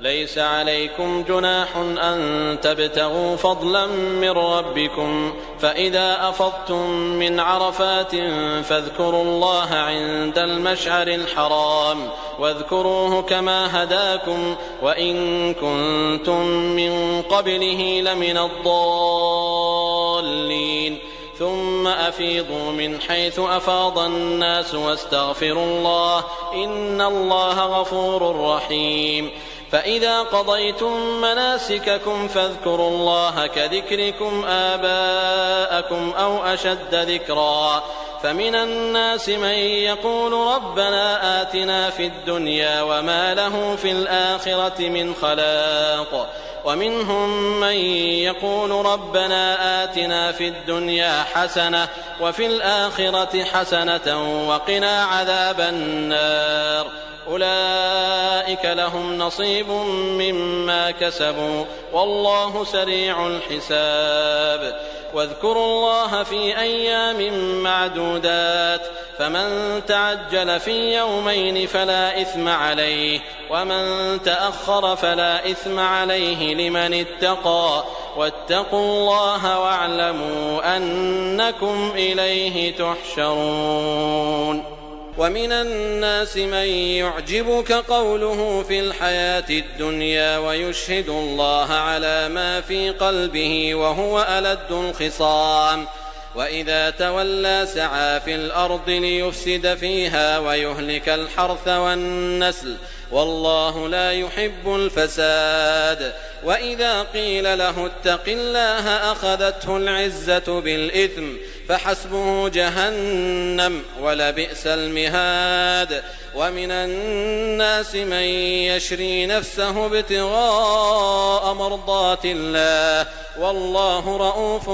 ليس عليكم جناح أن تبتغوا فضلا من ربكم فإذا أفضتم من عرفات فاذكروا الله عند المشعر الحرام واذكروه كما هداكم وإن كنتم من قبله لمن الضالين ثم أفيضوا من حيث أفاض الناس واستغفروا الله إن الله غفور رحيم. فإذا قضيتم مناسككم فاذكروا الله كذكركم آباءكم أو أشد ذكرا. فمن الناس من يقول ربنا آتنا في الدنيا وما له في الآخرة من خلاق، ومنهم من يقول ربنا آتنا في الدنيا حسنة وفي الآخرة حسنة وقنا عذاب النار. أولئك لهم نصيب مما كسبوا والله سريع الحساب. واذكروا الله في أيام معدودات، فمن تعجل في يومين فلا إثم عليه، ومن تأخر فلا إثم عليه لمن اتقى. واتقوا الله واعلموا أنكم إليه تحشرون. ومن الناس من يعجبك قوله في الحياة الدنيا ويشهد الله على ما في قلبه وهو ألد الخصام، وإذا تولى سعى في الأرض ليفسد فيها ويهلك الحرث والنسل والله لا يحب الفساد. وإذا قيل له اتق الله أخذته العزة بالإثم فحسبه جهنم ولبئس المهاد. ومن الناس من يشري نفسه ابتغاء مرضات الله والله رؤوف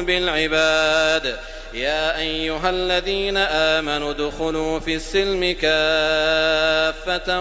بالعباد. يا أيها الذين آمنوا ادخلوا في السلم كافة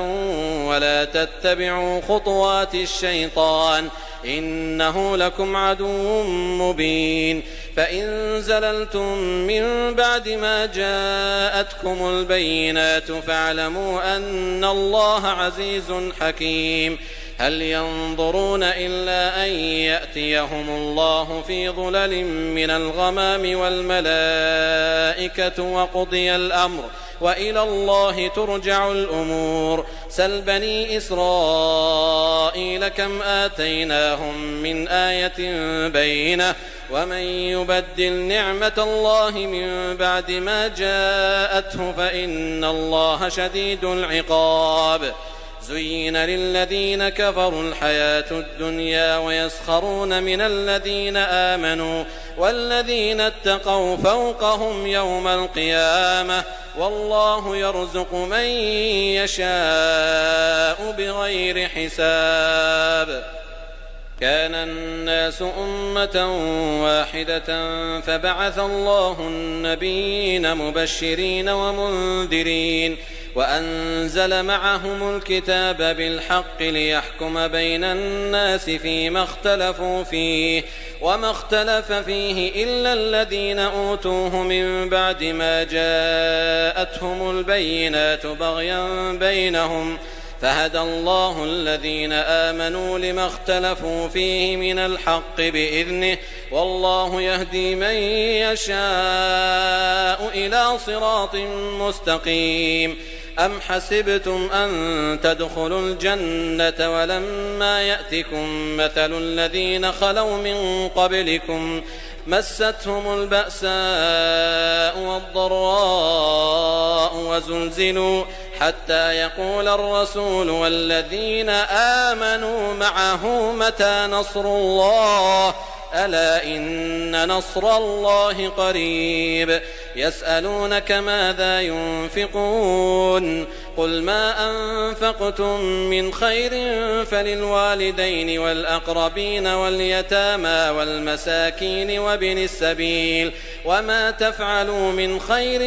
ولا تتبعوا خطوات الشيطان إنه لكم عدو مبين. فإن زللتم من بعد ما جاءتكم البينات فاعلموا أن الله عزيز حكيم. هل ينظرون إلا أن يأتيهم الله في ظلل من الغمام والملائكة وقضي الأمر وإلى الله ترجع الأمور. سل بني إسرائيل كم آتيناهم من آية بينة ومن يبدل نعمة الله من بعد ما جاءته فإن الله شديد العقاب. زين للذين كفروا الحياة الدنيا ويسخرون من الذين آمنوا والذين اتقوا فوقهم يوم القيامة والله يرزق من يشاء بغير حساب. كان الناس أمة واحدة فبعث الله النبيين مبشرين ومنذرين وأنزل معهم الكتاب بالحق ليحكم بين الناس فيما اختلفوا فيه وما اختلف فيه إلا الذين أوتوه من بعد ما جاءتهم البينات بغيا بينهم فهدى الله الذين آمنوا لما اختلفوا فيه من الحق بإذنه والله يهدي من يشاء إلى صراط مستقيم. أم حسبتم أن تدخلوا الجنة ولما يأتكم مثل الذين خلوا من قبلكم مستهم البأساء والضراء وزلزلوا حتى يقول الرسول والذين آمنوا معه متى نصر الله ألا إن نصر الله قريب. يسألونك ماذا ينفقون قل ما أنفقتم من خير فللوالدين والأقربين واليتامى والمساكين وابن السبيل وما تفعلوا من خير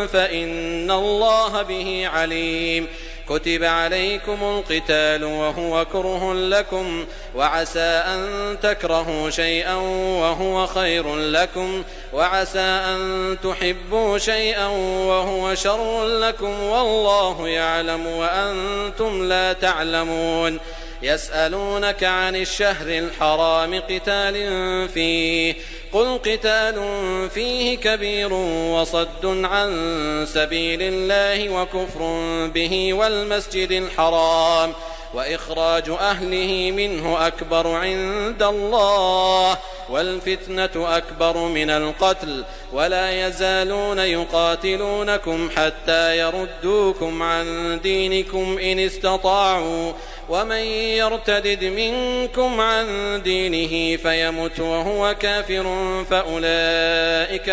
فإن الله به عليم. كتب عليكم القتال وهو كره لكم وعسى أن تكرهوا شيئا وهو خير لكم وعسى أن تحبوا شيئا وهو شر لكم والله يعلم وأنتم لا تعلمون. يسألونك عن الشهر الحرام قتال فيه قل قتال فيه كبير وصد عن سبيل الله وكفر به والمسجد الحرام وإخراج أهله منه أكبر عند الله والفتنة أكبر من القتل ولا يزالون يقاتلونكم حتى يردوكم عن دينكم إن استطاعوا ومن يرتدد منكم عن دينه فيمت وهو كافر فأولئك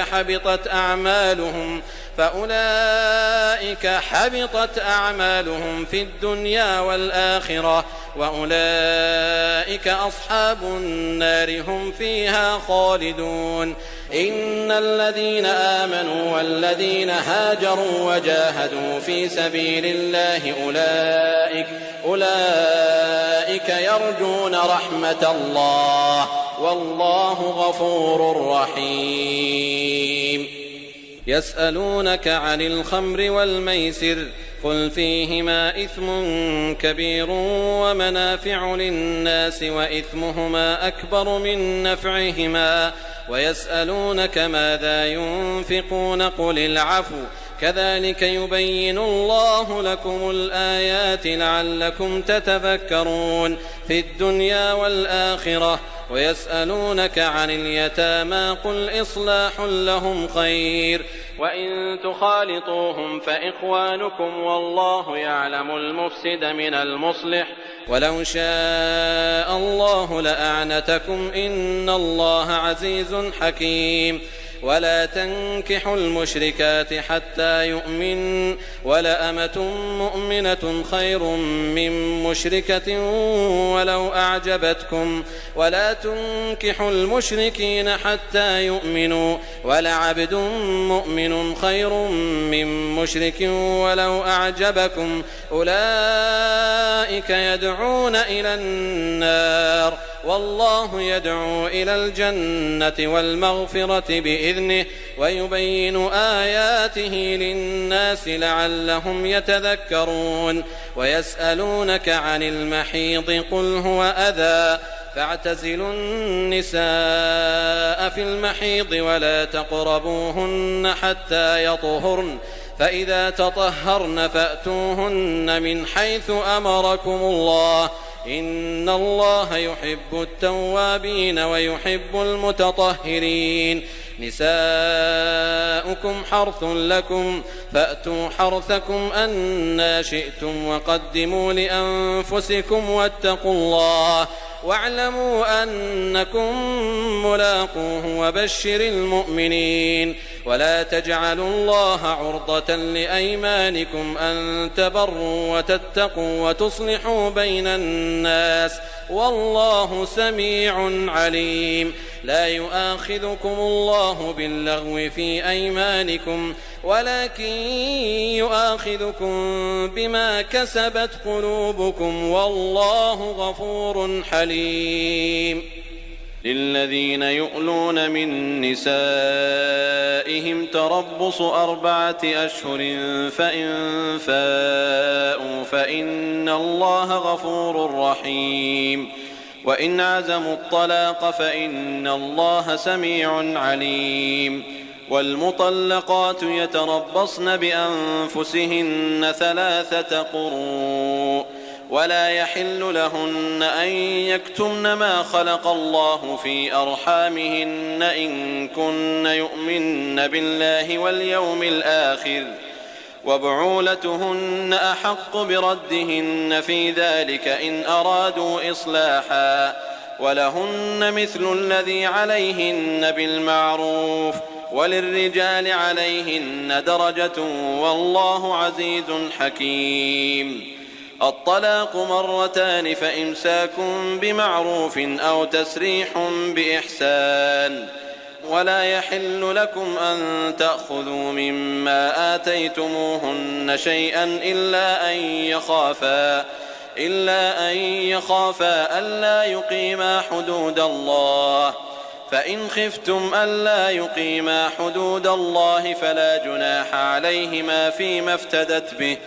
حبطت أعمالهم في الدنيا والآخرة وأولئك أصحاب النار هم فيها خالدون. إن الذين آمنوا والذين هاجروا وجاهدوا في سبيل الله أولئك يرجون رحمة الله والله غفور رحيم. يسألونك عن الخمر والميسر قل فيهما إثم كبير ومنافع للناس وإثمهما أكبر من نفعهما ويسألونك ماذا ينفقون قل العفو كذلك يبين الله لكم الآيات لعلكم تتذكرون في الدنيا والآخرة. ويسألونك عن اليتامى قل إصلاح لهم خير وإن تخالطوهم فإخوانكم والله يعلم المفسد من المصلح ولو شاء الله لأعنتكم إن الله عزيز حكيم. ولا تنكحوا المشركات حتى يؤمن ولأمة مؤمنة خير من مشركة ولو أعجبتكم ولا تنكحوا المشركين حتى يؤمنوا ولعبد مؤمن خير من مشرك ولو أعجبكم أولئك يدعون إلى النار والله يدعو إلى الجنة والمغفرة بإذنه ويبين آياته للناس لعلهم يتذكرون. ويسألونك عن المحيض قل هو أذى فاعتزلوا النساء في المحيض ولا تقربوهن حتى يطهرن فإذا تطهرن فأتوهن من حيث أمركم الله إن الله يحب التوابين ويحب المتطهرين. نساؤكم حرث لكم فأتوا حرثكم أنى شئتم وقدموا لأنفسكم واتقوا الله واعلموا أنكم ملاقوه وبشر المؤمنين. ولا تجعلوا الله عرضة لأيمانكم أن تبروا وتتقوا وتصلحوا بين الناس والله سميع عليم. لا يؤاخذكم الله باللغو في أيمانكم ولكن يؤاخذكم بما كسبت قلوبكم والله غفور حليم. للذين يؤلون من نسائهم تربص 4 أشهر فإن فاءوا فإن الله غفور رحيم. وإن عزموا الطلاق فإن الله سميع عليم. والمطلقات يتربصن بأنفسهن 3 قروء ولا يحل لهن أن يكتمن ما خلق الله في أرحامهن إن كن يؤمن بالله واليوم الآخر وبعولتهن أحق بردهن في ذلك إن أرادوا إصلاحا ولهن مثل الذي عليهن بالمعروف وللرجال عليهن درجة والله عزيز حكيم. الطلاق 2 فإمساك بمعروف أو تسريح بإحسان. ولا يحل لكم أن تأخذوا مما آتيتموهن شيئا إلا أن يخافا ألا يقيما حدود الله فإن خفتم ألا يقيما حدود الله فلا جناح عليهما فيما افتدت به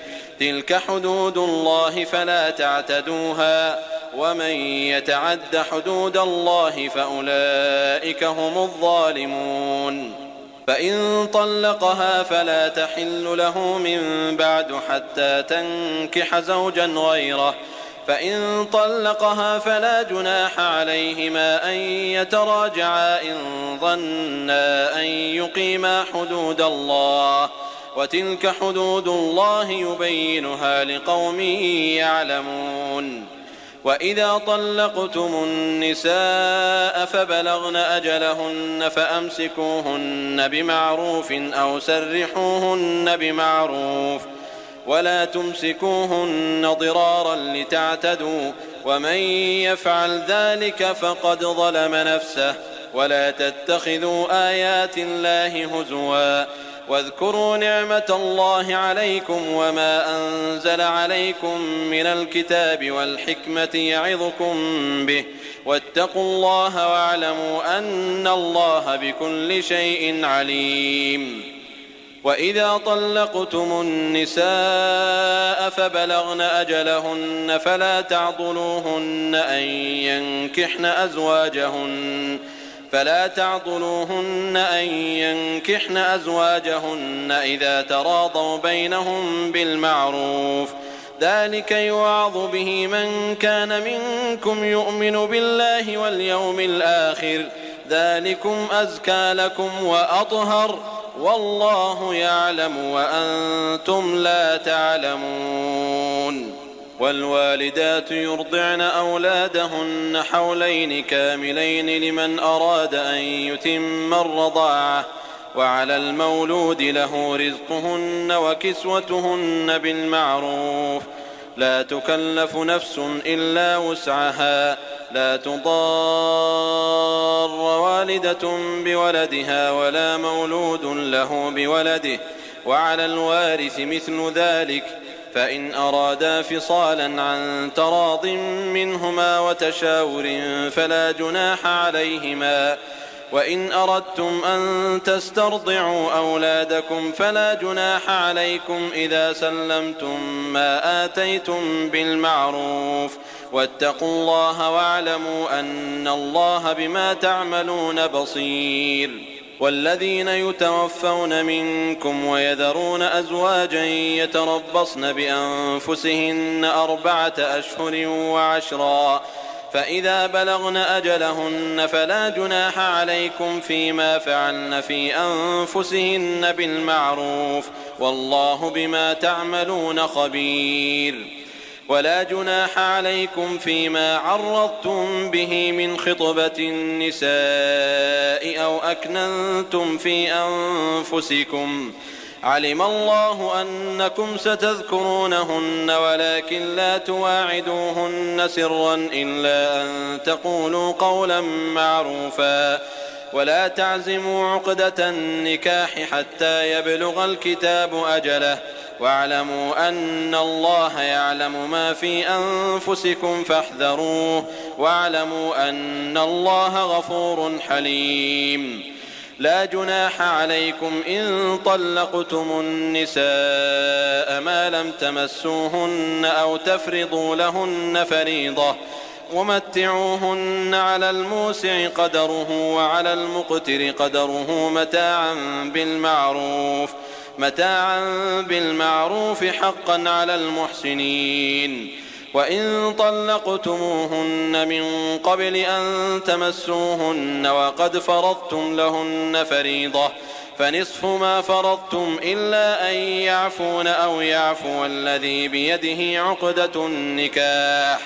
تلك حدود الله فلا تعتدوها ومن يتعد حدود الله فأولئك هم الظالمون. فإن طلقها فلا تحل له من بعد حتى تنكح زوجا غيره فإن طلقها فلا جناح عليهما أن يتراجعا إن ظنا أن يقيما حدود الله، وتلك حدود الله يبينها لقوم يعلمون. وإذا طلقتم النساء فبلغن أجلهن فأمسكوهن بمعروف أو سرحوهن بمعروف، ولا تمسكوهن ضرارا لتعتدوا، ومن يفعل ذلك فقد ظلم نفسه. ولا تتخذوا آيات الله هزوا، واذكروا نعمة الله عليكم وما أنزل عليكم من الكتاب والحكمة يعظكم به، واتقوا الله واعلموا أن الله بكل شيء عليم. وإذا طلقتم النساء فبلغن أجلهن فلا تعضلوهن أن ينكحن أزواجهن إذا تراضوا بينهم بالمعروف، ذلك يوعظ به من كان منكم يؤمن بالله واليوم الآخر، ذلكم أزكى لكم وأطهر، والله يعلم وأنتم لا تعلمون. والوالدات يرضعن أولادهن حولين كاملين لمن أراد أن يتم الرضاعة، وعلى المولود له رزقهن وكسوتهن بالمعروف، لا تكلف نفس إلا وسعها، لا تضار والدة بولدها ولا مولود له بولده، وعلى الوارث مثل ذلك، فإن أرادا فصالا عن تراض منهما وتشاور فلا جناح عليهما. وإن أردتم أن تسترضعوا أولادكم فلا جناح عليكم إذا سلمتم ما آتيتم بالمعروف، واتقوا الله واعلموا أن الله بما تعملون بصير. والذين يتوفون منكم ويذرون أزواجا يتربصن بأنفسهن 4 أشهر وعشرا، فإذا بلغن أجلهن فلا جناح عليكم فيما فعلن في أنفسهن بالمعروف، والله بما تعملون خبير. ولا جناح عليكم فيما عرضتم به من خطبة النساء أو أكننتم في أنفسكم، علم الله أنكم ستذكرونهن ولكن لا تواعدوهن سرا إلا أن تقولوا قولا معروفا، ولا تعزموا عقدة النكاح حتى يبلغ الكتاب أجله، واعلموا أن الله يعلم ما في أنفسكم فاحذروه، واعلموا أن الله غفور حليم. لا جناح عليكم إن طلقتم النساء ما لم تمسوهن أو تفرضوا لهن فريضة، ومتعوهن على الموسع قدره وعلى المقتر قدره متاعا بالمعروف حقا على المحسنين. وإن طلقتموهن من قبل أن تمسوهن وقد فرضتم لهن فريضة فنصف ما فرضتم إلا أن يعفون أو يعفو الذي بيده عقدة النكاح،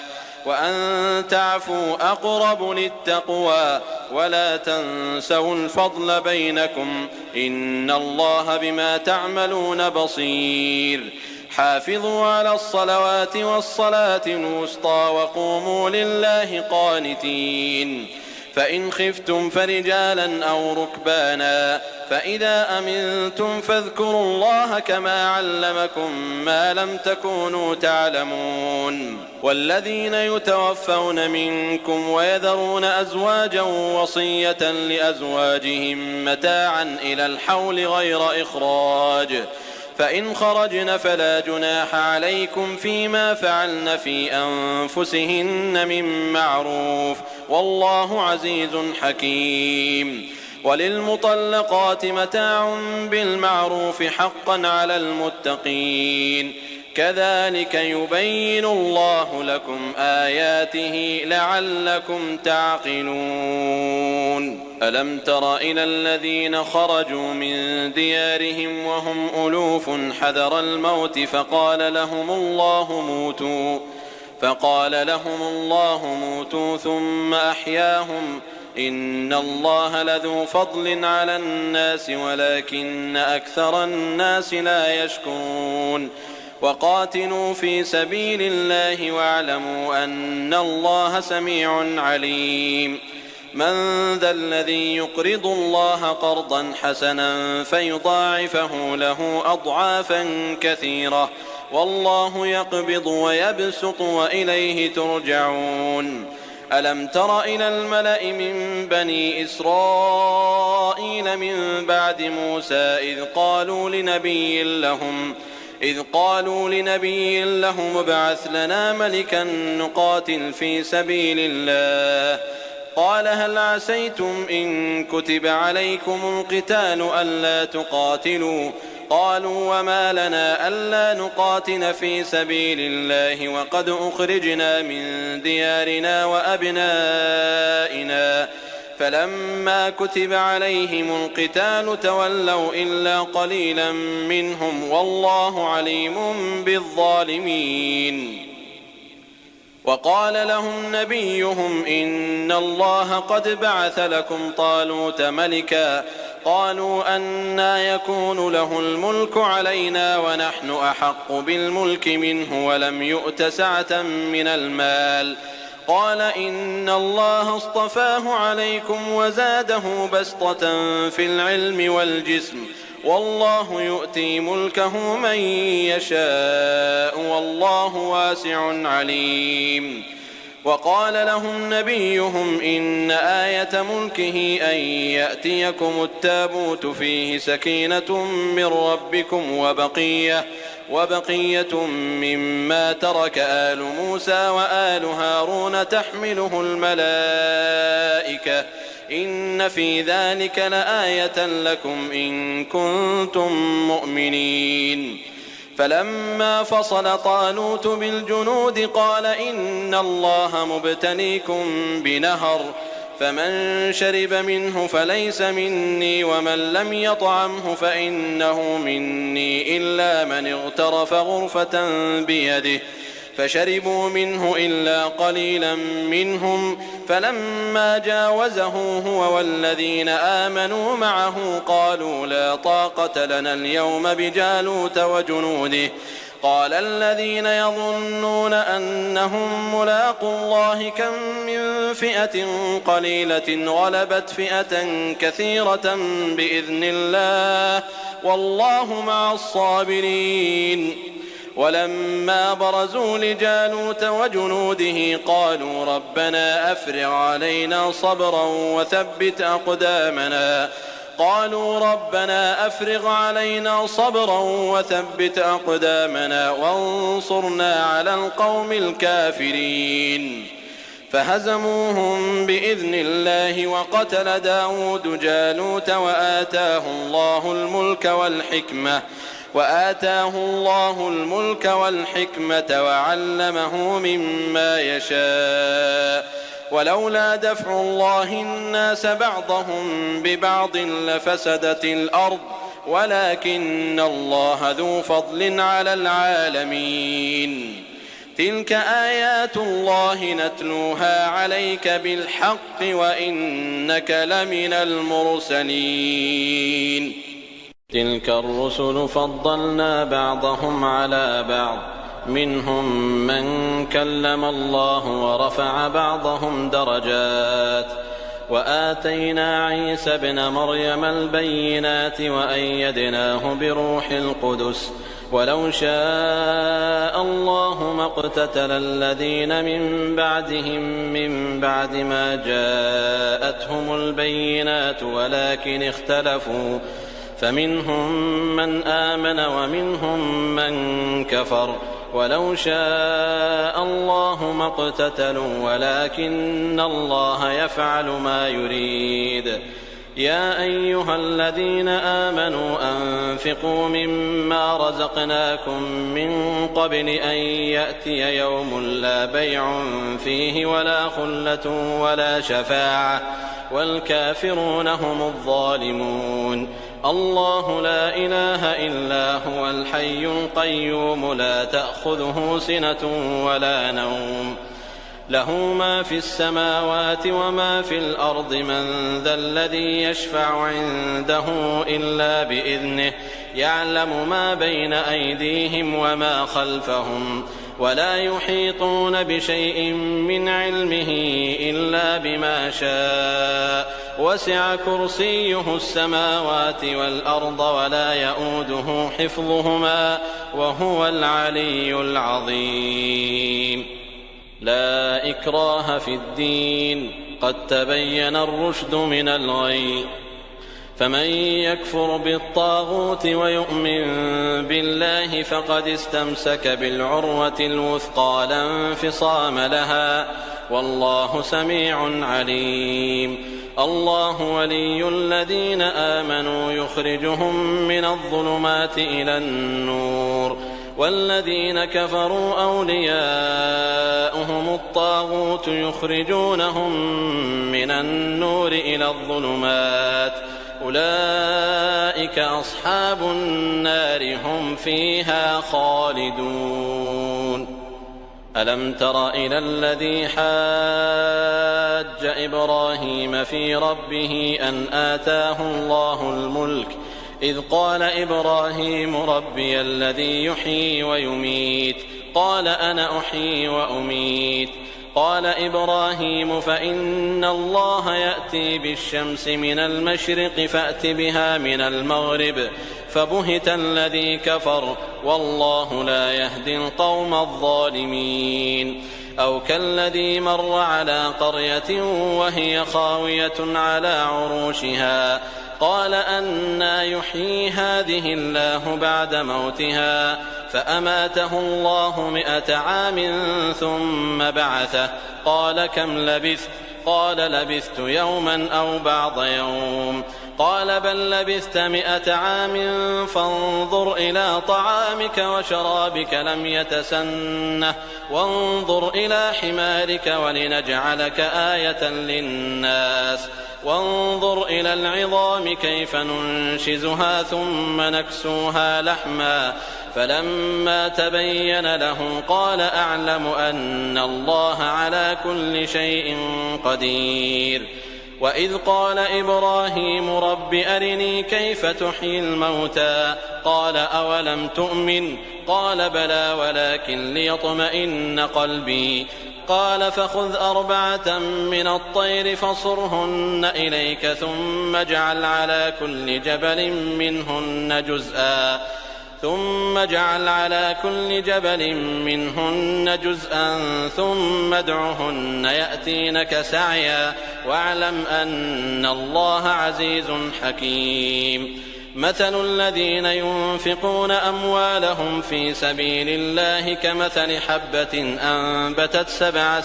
وأن تعفوا أقرب للتقوى، ولا تنسوا الفضل بينكم، إن الله بما تعملون بصير. حافظوا على الصلوات والصلاة الوسطى وقوموا لله قانتين. فإن خفتم فرجالا أو ركبانا فإذا أمنتم فاذكروا الله كما علمكم ما لم تكونوا تعلمون. والذين يتوفون منكم ويذرون أزواجا وصية لأزواجهم متاعا إلى الحول غير إخراج، فإن خرجن فلا جناح عليكم فيما فعلن في أنفسهن من معروف، والله عزيز حكيم. وللمطلقات متاع بالمعروف حقا على المتقين. كذلك يبين الله لكم آياته لعلكم تعقلون ألم تر إلى الذين خرجوا من ديارهم وهم ألوف حذر الموت فقال لهم الله موتوا ثم أحياهم إن الله لذو فضل على الناس ولكن أكثر الناس لا يشكرون وقاتلوا في سبيل الله واعلموا أن الله سميع عليم من ذا الذي يقرض الله قرضا حسنا فيضاعفه له أضعافا كثيرة والله يقبض ويبسط وإليه ترجعون ألم تر إلى الملأ من بني إسرائيل من بعد موسى إذ قالوا لنبي لهم ابعث لنا ملكا نقاتل في سبيل الله قال هل عسيتم إن كتب عليكم القتال ألا تقاتلوا قالوا وما لنا ألا نقاتل في سبيل الله وقد أخرجنا من ديارنا وأبنائنا فلما كتب عليهم القتال تولوا إلا قليلا منهم والله عليم بالظالمين وقال لهم نبيهم إن الله قد بعث لكم طالوت ملكا قالوا أنى يكون له الملك علينا ونحن أحق بالملك منه ولم يؤت سعة من المال قال إن الله اصطفاه عليكم وزاده بسطة في العلم والجسم والله يؤتي ملكه من يشاء والله واسع عليم وقال لهم نبيهم إن آية ملكه أن يأتيكم التابوت فيه سكينة من ربكم وبقية مما ترك آل موسى وآل هارون تحمله الملائكة إن في ذلك لآية لكم إن كنتم مؤمنين فلما فصل طالوت بالجنود قال إن الله مبتليكم بنهر فمن شرب منه فليس مني ومن لم يطعمه فإنه مني إلا من اغترف غرفة بيده فشربوا منه إلا قليلا منهم فلما جاوزه هو والذين آمنوا معه قالوا لا طاقة لنا اليوم بجالوت وجنوده قال الذين يظنون أنهم ملاقوا الله كم من فئة قليلة غلبت فئة كثيرة بإذن الله والله مع الصابرين ولما برزوا لجالوت وجنوده قالوا ربنا أفرغ علينا صبرا وثبت أقدامنا وانصرنا على القوم الكافرين فهزموهم بإذن الله وقتل داود جالوت وآتاه الله الملك والحكمة وعلمه مما يشاء ولولا دفع الله الناس بعضهم ببعض لفسدت الأرض ولكن الله ذو فضل على العالمين تلك آيات الله نتلوها عليك بالحق وإنك لمن المرسلين تلك الرسل فضلنا بعضهم على بعض منهم من كلم الله ورفع بعضهم درجات وآتينا عيسى ابن مريم البينات وأيدناه بروح القدس ولو شاء الله ما اقتتل الذين من بعدهم من بعد ما جاءتهم البينات ولكن اختلفوا فمنهم من آمن ومنهم من كفر ولو شاء الله ما اقتتلوا ولكن الله يفعل ما يريد يا أيها الذين آمنوا أنفقوا مما رزقناكم من قبل أن يأتي يوم لا بيع فيه ولا خلة ولا شفاعة والكافرون هم الظالمون. الله لا إله إلا هو الحي القيوم لا تأخذه سنة ولا نوم له ما في السماوات وما في الأرض من ذا الذي يشفع عنده إلا بإذنه يعلم ما بين أيديهم وما خلفهم ولا يحيطون بشيء من علمه إلا بما شاء وسع كرسيه السماوات والأرض ولا يؤوده حفظهما وهو العلي العظيم. لا إكراه في الدين قد تبين الرشد من الغي فمن يكفر بالطاغوت ويؤمن بالله فقد استمسك بالعروة الوثقى لا انفصام لها والله سميع عليم. الله ولي الذين آمنوا يخرجهم من الظلمات إلى النور والذين كفروا أولياؤهم الطاغوت يخرجونهم من النور إلى الظلمات أولئك أصحاب النار هم فيها خالدون. ألم تر إلى الذي حاج إبراهيم في ربه أن آتاه الله الملك إذ قال إبراهيم ربي الذي يحيي ويميت قال أنا أحيي وأميت قال إبراهيم فإن الله يأتي بالشمس من المشرق فأت بها من المغرب فبهت الذي كفر والله لا يهدي القوم الظالمين. أو كالذي مر على قرية وهي خاوية على عروشها قال أنى يحيي هذه الله بعد موتها فأماته الله 100 عام ثم بعثه قال كم لبثت قال لبثت يوما أو بعض يوم قال بل لبثت 100 عام فانظر إلى طعامك وشرابك لم يتسنه وانظر إلى حمارك ولنجعلك آية للناس وانظر إلى العظام كيف ننشزها ثم نكسوها لحما فلما تبين له قال أعلم أن الله على كل شيء قدير. وإذ قال إبراهيم رب أرني كيف تحيي الموتى قال أولم تؤمن قال بلى ولكن ليطمئن قلبي قال فخذ 4 من الطير فصرهن إليك ثم اجعل على كل جبل منهن جزءا ثم ادعهن يأتينك سعيا واعلم أن الله عزيز حكيم. مثل الذين ينفقون أموالهم في سبيل الله كمثل حبة أنبتت 7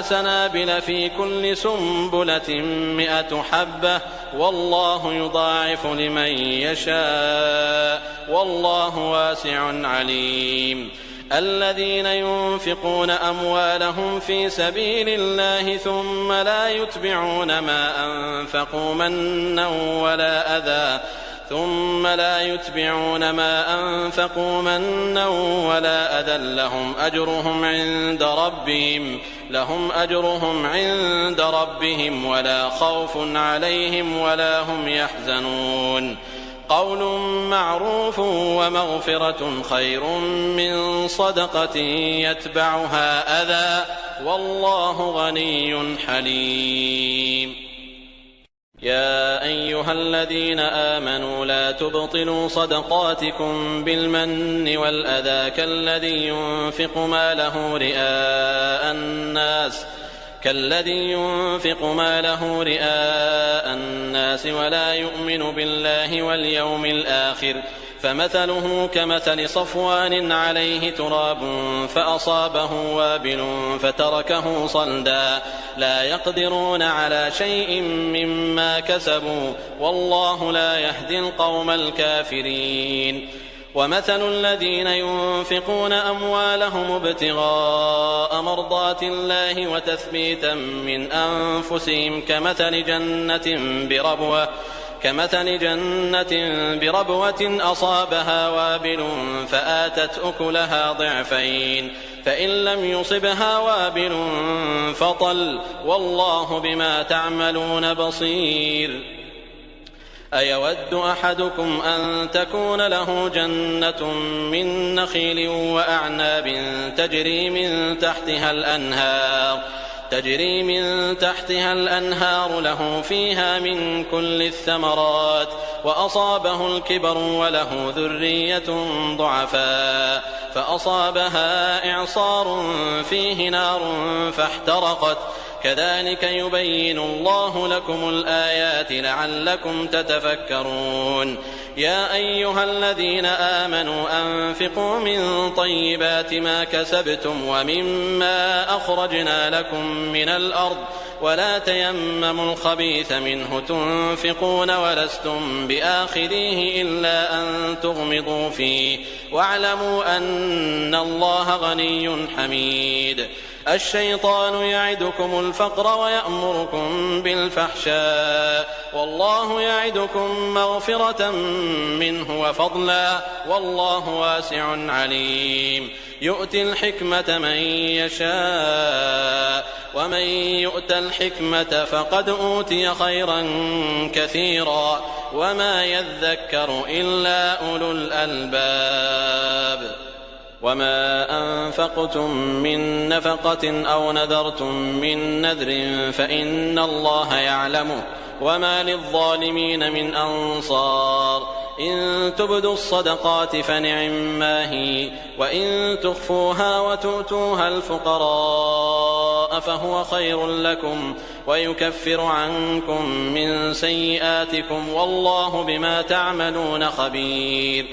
سنابل في كل سنبلة 100 حبة والله يضاعف لمن يشاء والله واسع عليم. الذين ينفقون أموالهم في سبيل الله ثم لا يتبعون ما أنفقوا منا ولا أذى لهم أجرهم عند ربهم ولا خوف عليهم ولا هم يحزنون. قول معروف ومغفرة خير من صدقة يتبعها أذى والله غني حليم. يا أيها الذين آمنوا لا تبطلوا صدقاتكم بالمن والأذى كالذي ينفق ماله رئاء الناس ولا يؤمن بالله واليوم الآخر فمثله كمثل صفوان عليه تراب فأصابه وابل فتركه صلدا لا يقدرون على شيء مما كسبوا والله لا يهدي القوم الكافرين. ومثل الذين ينفقون أموالهم ابتغاء مرضات الله وتثبيتا من أنفسهم كمثل جنة بربوة أصابها وابل فآتت أكلها ضعفين فإن لم يصبها وابل فطل والله بما تعملون بصير. أيود أحدكم أن تكون له جنة من نخيل وأعناب تجري من تحتها الأنهار له فيها من كل الثمرات وأصابه الكبر وله ذرية ضعفاء فأصابها إعصار فيه نار فاحترقت كذلك يبين الله لكم الآيات لعلكم تتفكرون. يا أيها الذين آمنوا أنفقوا من طيبات ما كسبتم ومما أخرجنا لكم من الأرض ولا تيمموا الخبيث منه تنفقون ولستم بآخذيه إلا أن تغمضوا فيه واعلموا أن الله غني حميد. الشيطان يعدكم الفقر ويأمركم بالفحشاء والله يعدكم مغفرة منه وفضلا والله واسع عليم. يؤتي الحكمة من يشاء ومن يؤت الحكمة فقد أوتي خيرا كثيرا وما يذكر إلا أولو الألباب. وما أنفقتم من نفقة أو نذرتم من نذر فإن الله يعلمه وما للظالمين من أنصار. إن تبدوا الصدقات فنعما هي وإن تخفوها وتؤتوها الفقراء فهو خير لكم ويكفر عنكم من سيئاتكم والله بما تعملون خبير.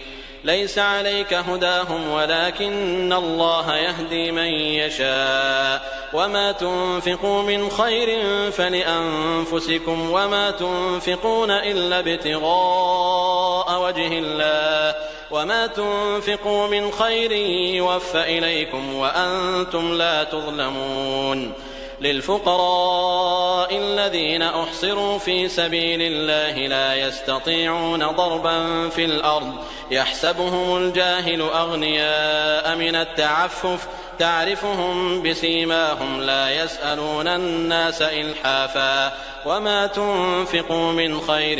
ليس عليك هداهم ولكن الله يهدي من يشاء وما تنفقوا من خير فلأنفسكم وما تنفقون إلا ابتغاء وجه الله وما تنفقوا من خير يوفى إليكم وأنتم لا تظلمون. للفقراء الذين أحصروا في سبيل الله لا يستطيعون ضربا في الأرض يحسبهم الجاهل أغنياء من التعفف تعرفهم بسيماهم لا يسألون الناس إلحافا وما تنفقوا من خير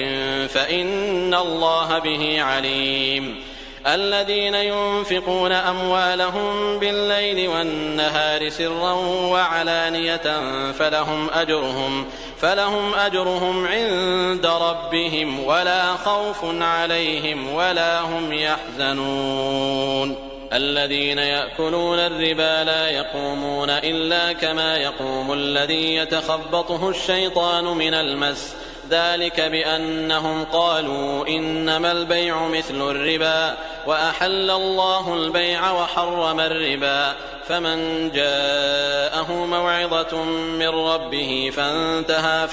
فإن الله به عليم. الذين ينفقون أموالهم بالليل والنهار سرا وعلانية فلهم أجرهم عند ربهم ولا خوف عليهم ولا هم يحزنون. الذين يأكلون الربا لا يقومون إلا كما يقوم الذي يتخبطه الشيطان من المس ذلك بأنهم قالوا إنما البيع مثل الربا وأحل الله البيع وحرم الربا فمن جاءه موعظة من ربه فانتهى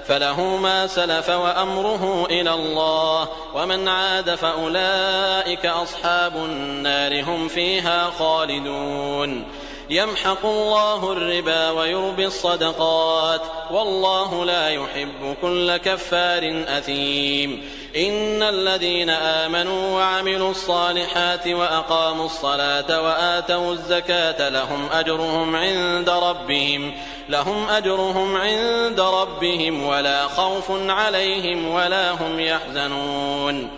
فله ما سلف وأمره إلى الله ومن عاد فأولئك أصحاب النار هم فيها خالدون. يمحق الله الربا ويربي الصدقات والله لا يحب كل كفار أثيم. إن الذين آمنوا وعملوا الصالحات وأقاموا الصلاة وآتوا الزكاة لهم أجرهم عند ربهم ولا خوف عليهم ولا هم يحزنون.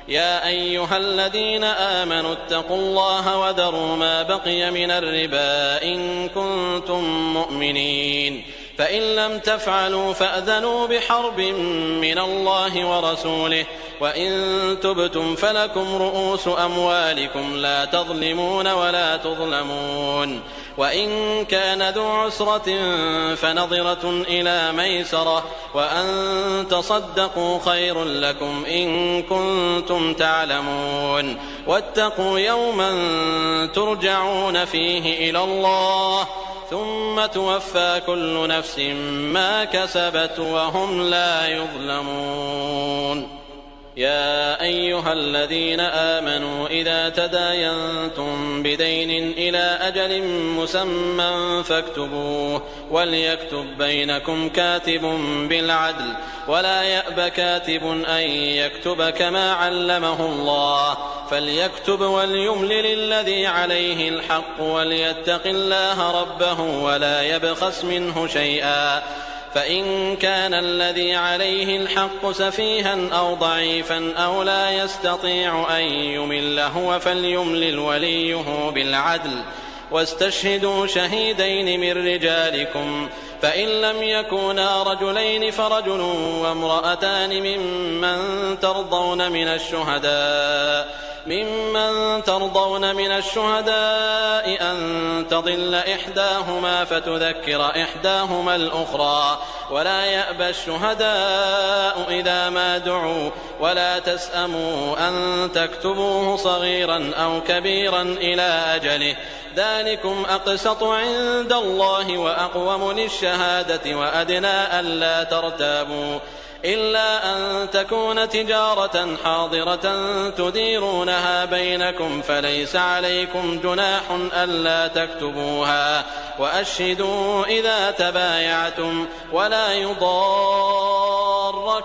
يا أيها الذين آمنوا اتقوا الله وذروا ما بقي من الربا إن كنتم مؤمنين فإن لم تفعلوا فأذنوا بحرب من الله ورسوله وإن تبتم فلكم رؤوس أموالكم لا تظلمون ولا تظلمون وإن كان ذو عسرة فنظرة إلى ميسرة وأن تصدقوا خير لكم إن كنتم تعلمون واتقوا يوما ترجعون فيه إلى الله ثم توفى كل نفس ما كسبت وهم لا يظلمون. يا أيها الذين آمنوا إذا تداينتم بدين إلى أجل مسمى فاكتبوه وليكتب بينكم كاتب بالعدل ولا يأب كاتب أن يكتب كما علمه الله فليكتب وليملل الذي عليه الحق وليتق الله ربه ولا يبخس منه شيئا فإن كان الذي عليه الحق سفيها أو ضعيفا أو لا يستطيع أن يمل هو فليملل وليه بالعدل واستشهدوا شهيدين من رجالكم فإن لم يكونا رجلين فرجل وامرأتان ممن ترضون من الشهداء أن تضل إحداهما فتذكر إحداهما الأخرى ولا يأبى الشهداء إذا ما دعوا ولا تسأموا أن تكتبوه صغيرا أو كبيرا إلى أجله ذلكم أقسط عند الله وأقوم للشهادة وأدنى ألا ترتابوا إلا أن تكون تجارة حاضرة تديرونها بينكم فليس عليكم جناح ألا تكتبوها وأشهدوا إذا تبايعتم ولا يضار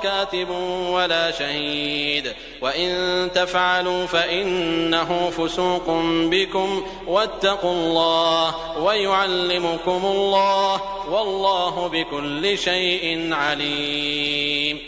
كاتب ولا شهيد وإن تفعلوا فإنه فسوق بكم واتقوا الله ويعلمكم الله والله بكل شيء عليم.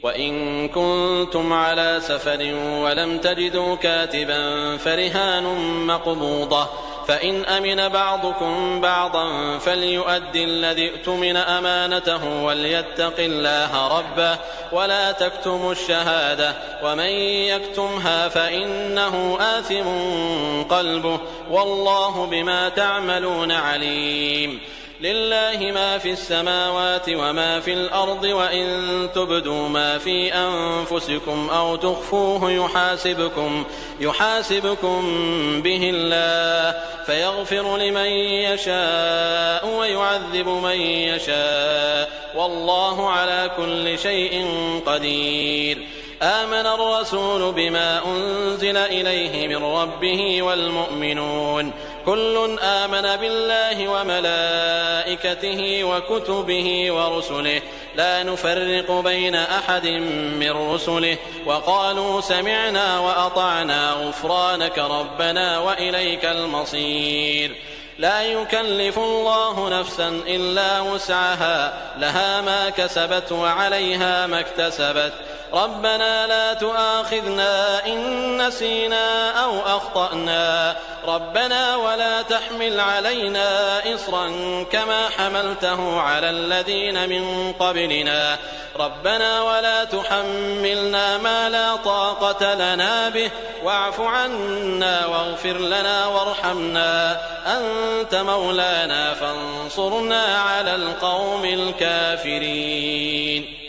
وإن كنتم على سفر ولم تجدوا كاتبا فرهان مقبوضة فإن أمن بعضكم بعضا فليؤدي الذي اؤتمن أمانته وليتق الله ربه ولا تكتموا الشهادة ومن يكتمها فإنه آثم قلبه والله بما تعملون عليم. لله ما في السماوات وما في الأرض وإن تبدوا ما في أنفسكم أو تخفوه يحاسبكم به الله فيغفر لمن يشاء ويعذب من يشاء والله على كل شيء قدير. آمن الرسول بما أنزل إليه من ربه والمؤمنون كل آمن بالله وملائكته وكتبه ورسله لا نفرق بين أحد من رسله وقالوا سمعنا وأطعنا غفرانك ربنا وإليك المصير. لا يكلف الله نفسا إلا وسعها لها ما كسبت وعليها ما اكتسبت ربنا لا تؤاخذنا إن نسينا أو أخطأنا ربنا ولا تحمل علينا إصرا كما حملته على الذين من قبلنا ربنا ولا تحملنا ما لا طاقة لنا به واعف عنا واغفر لنا وارحمنا أنت مولانا فانصرنا على القوم الكافرين.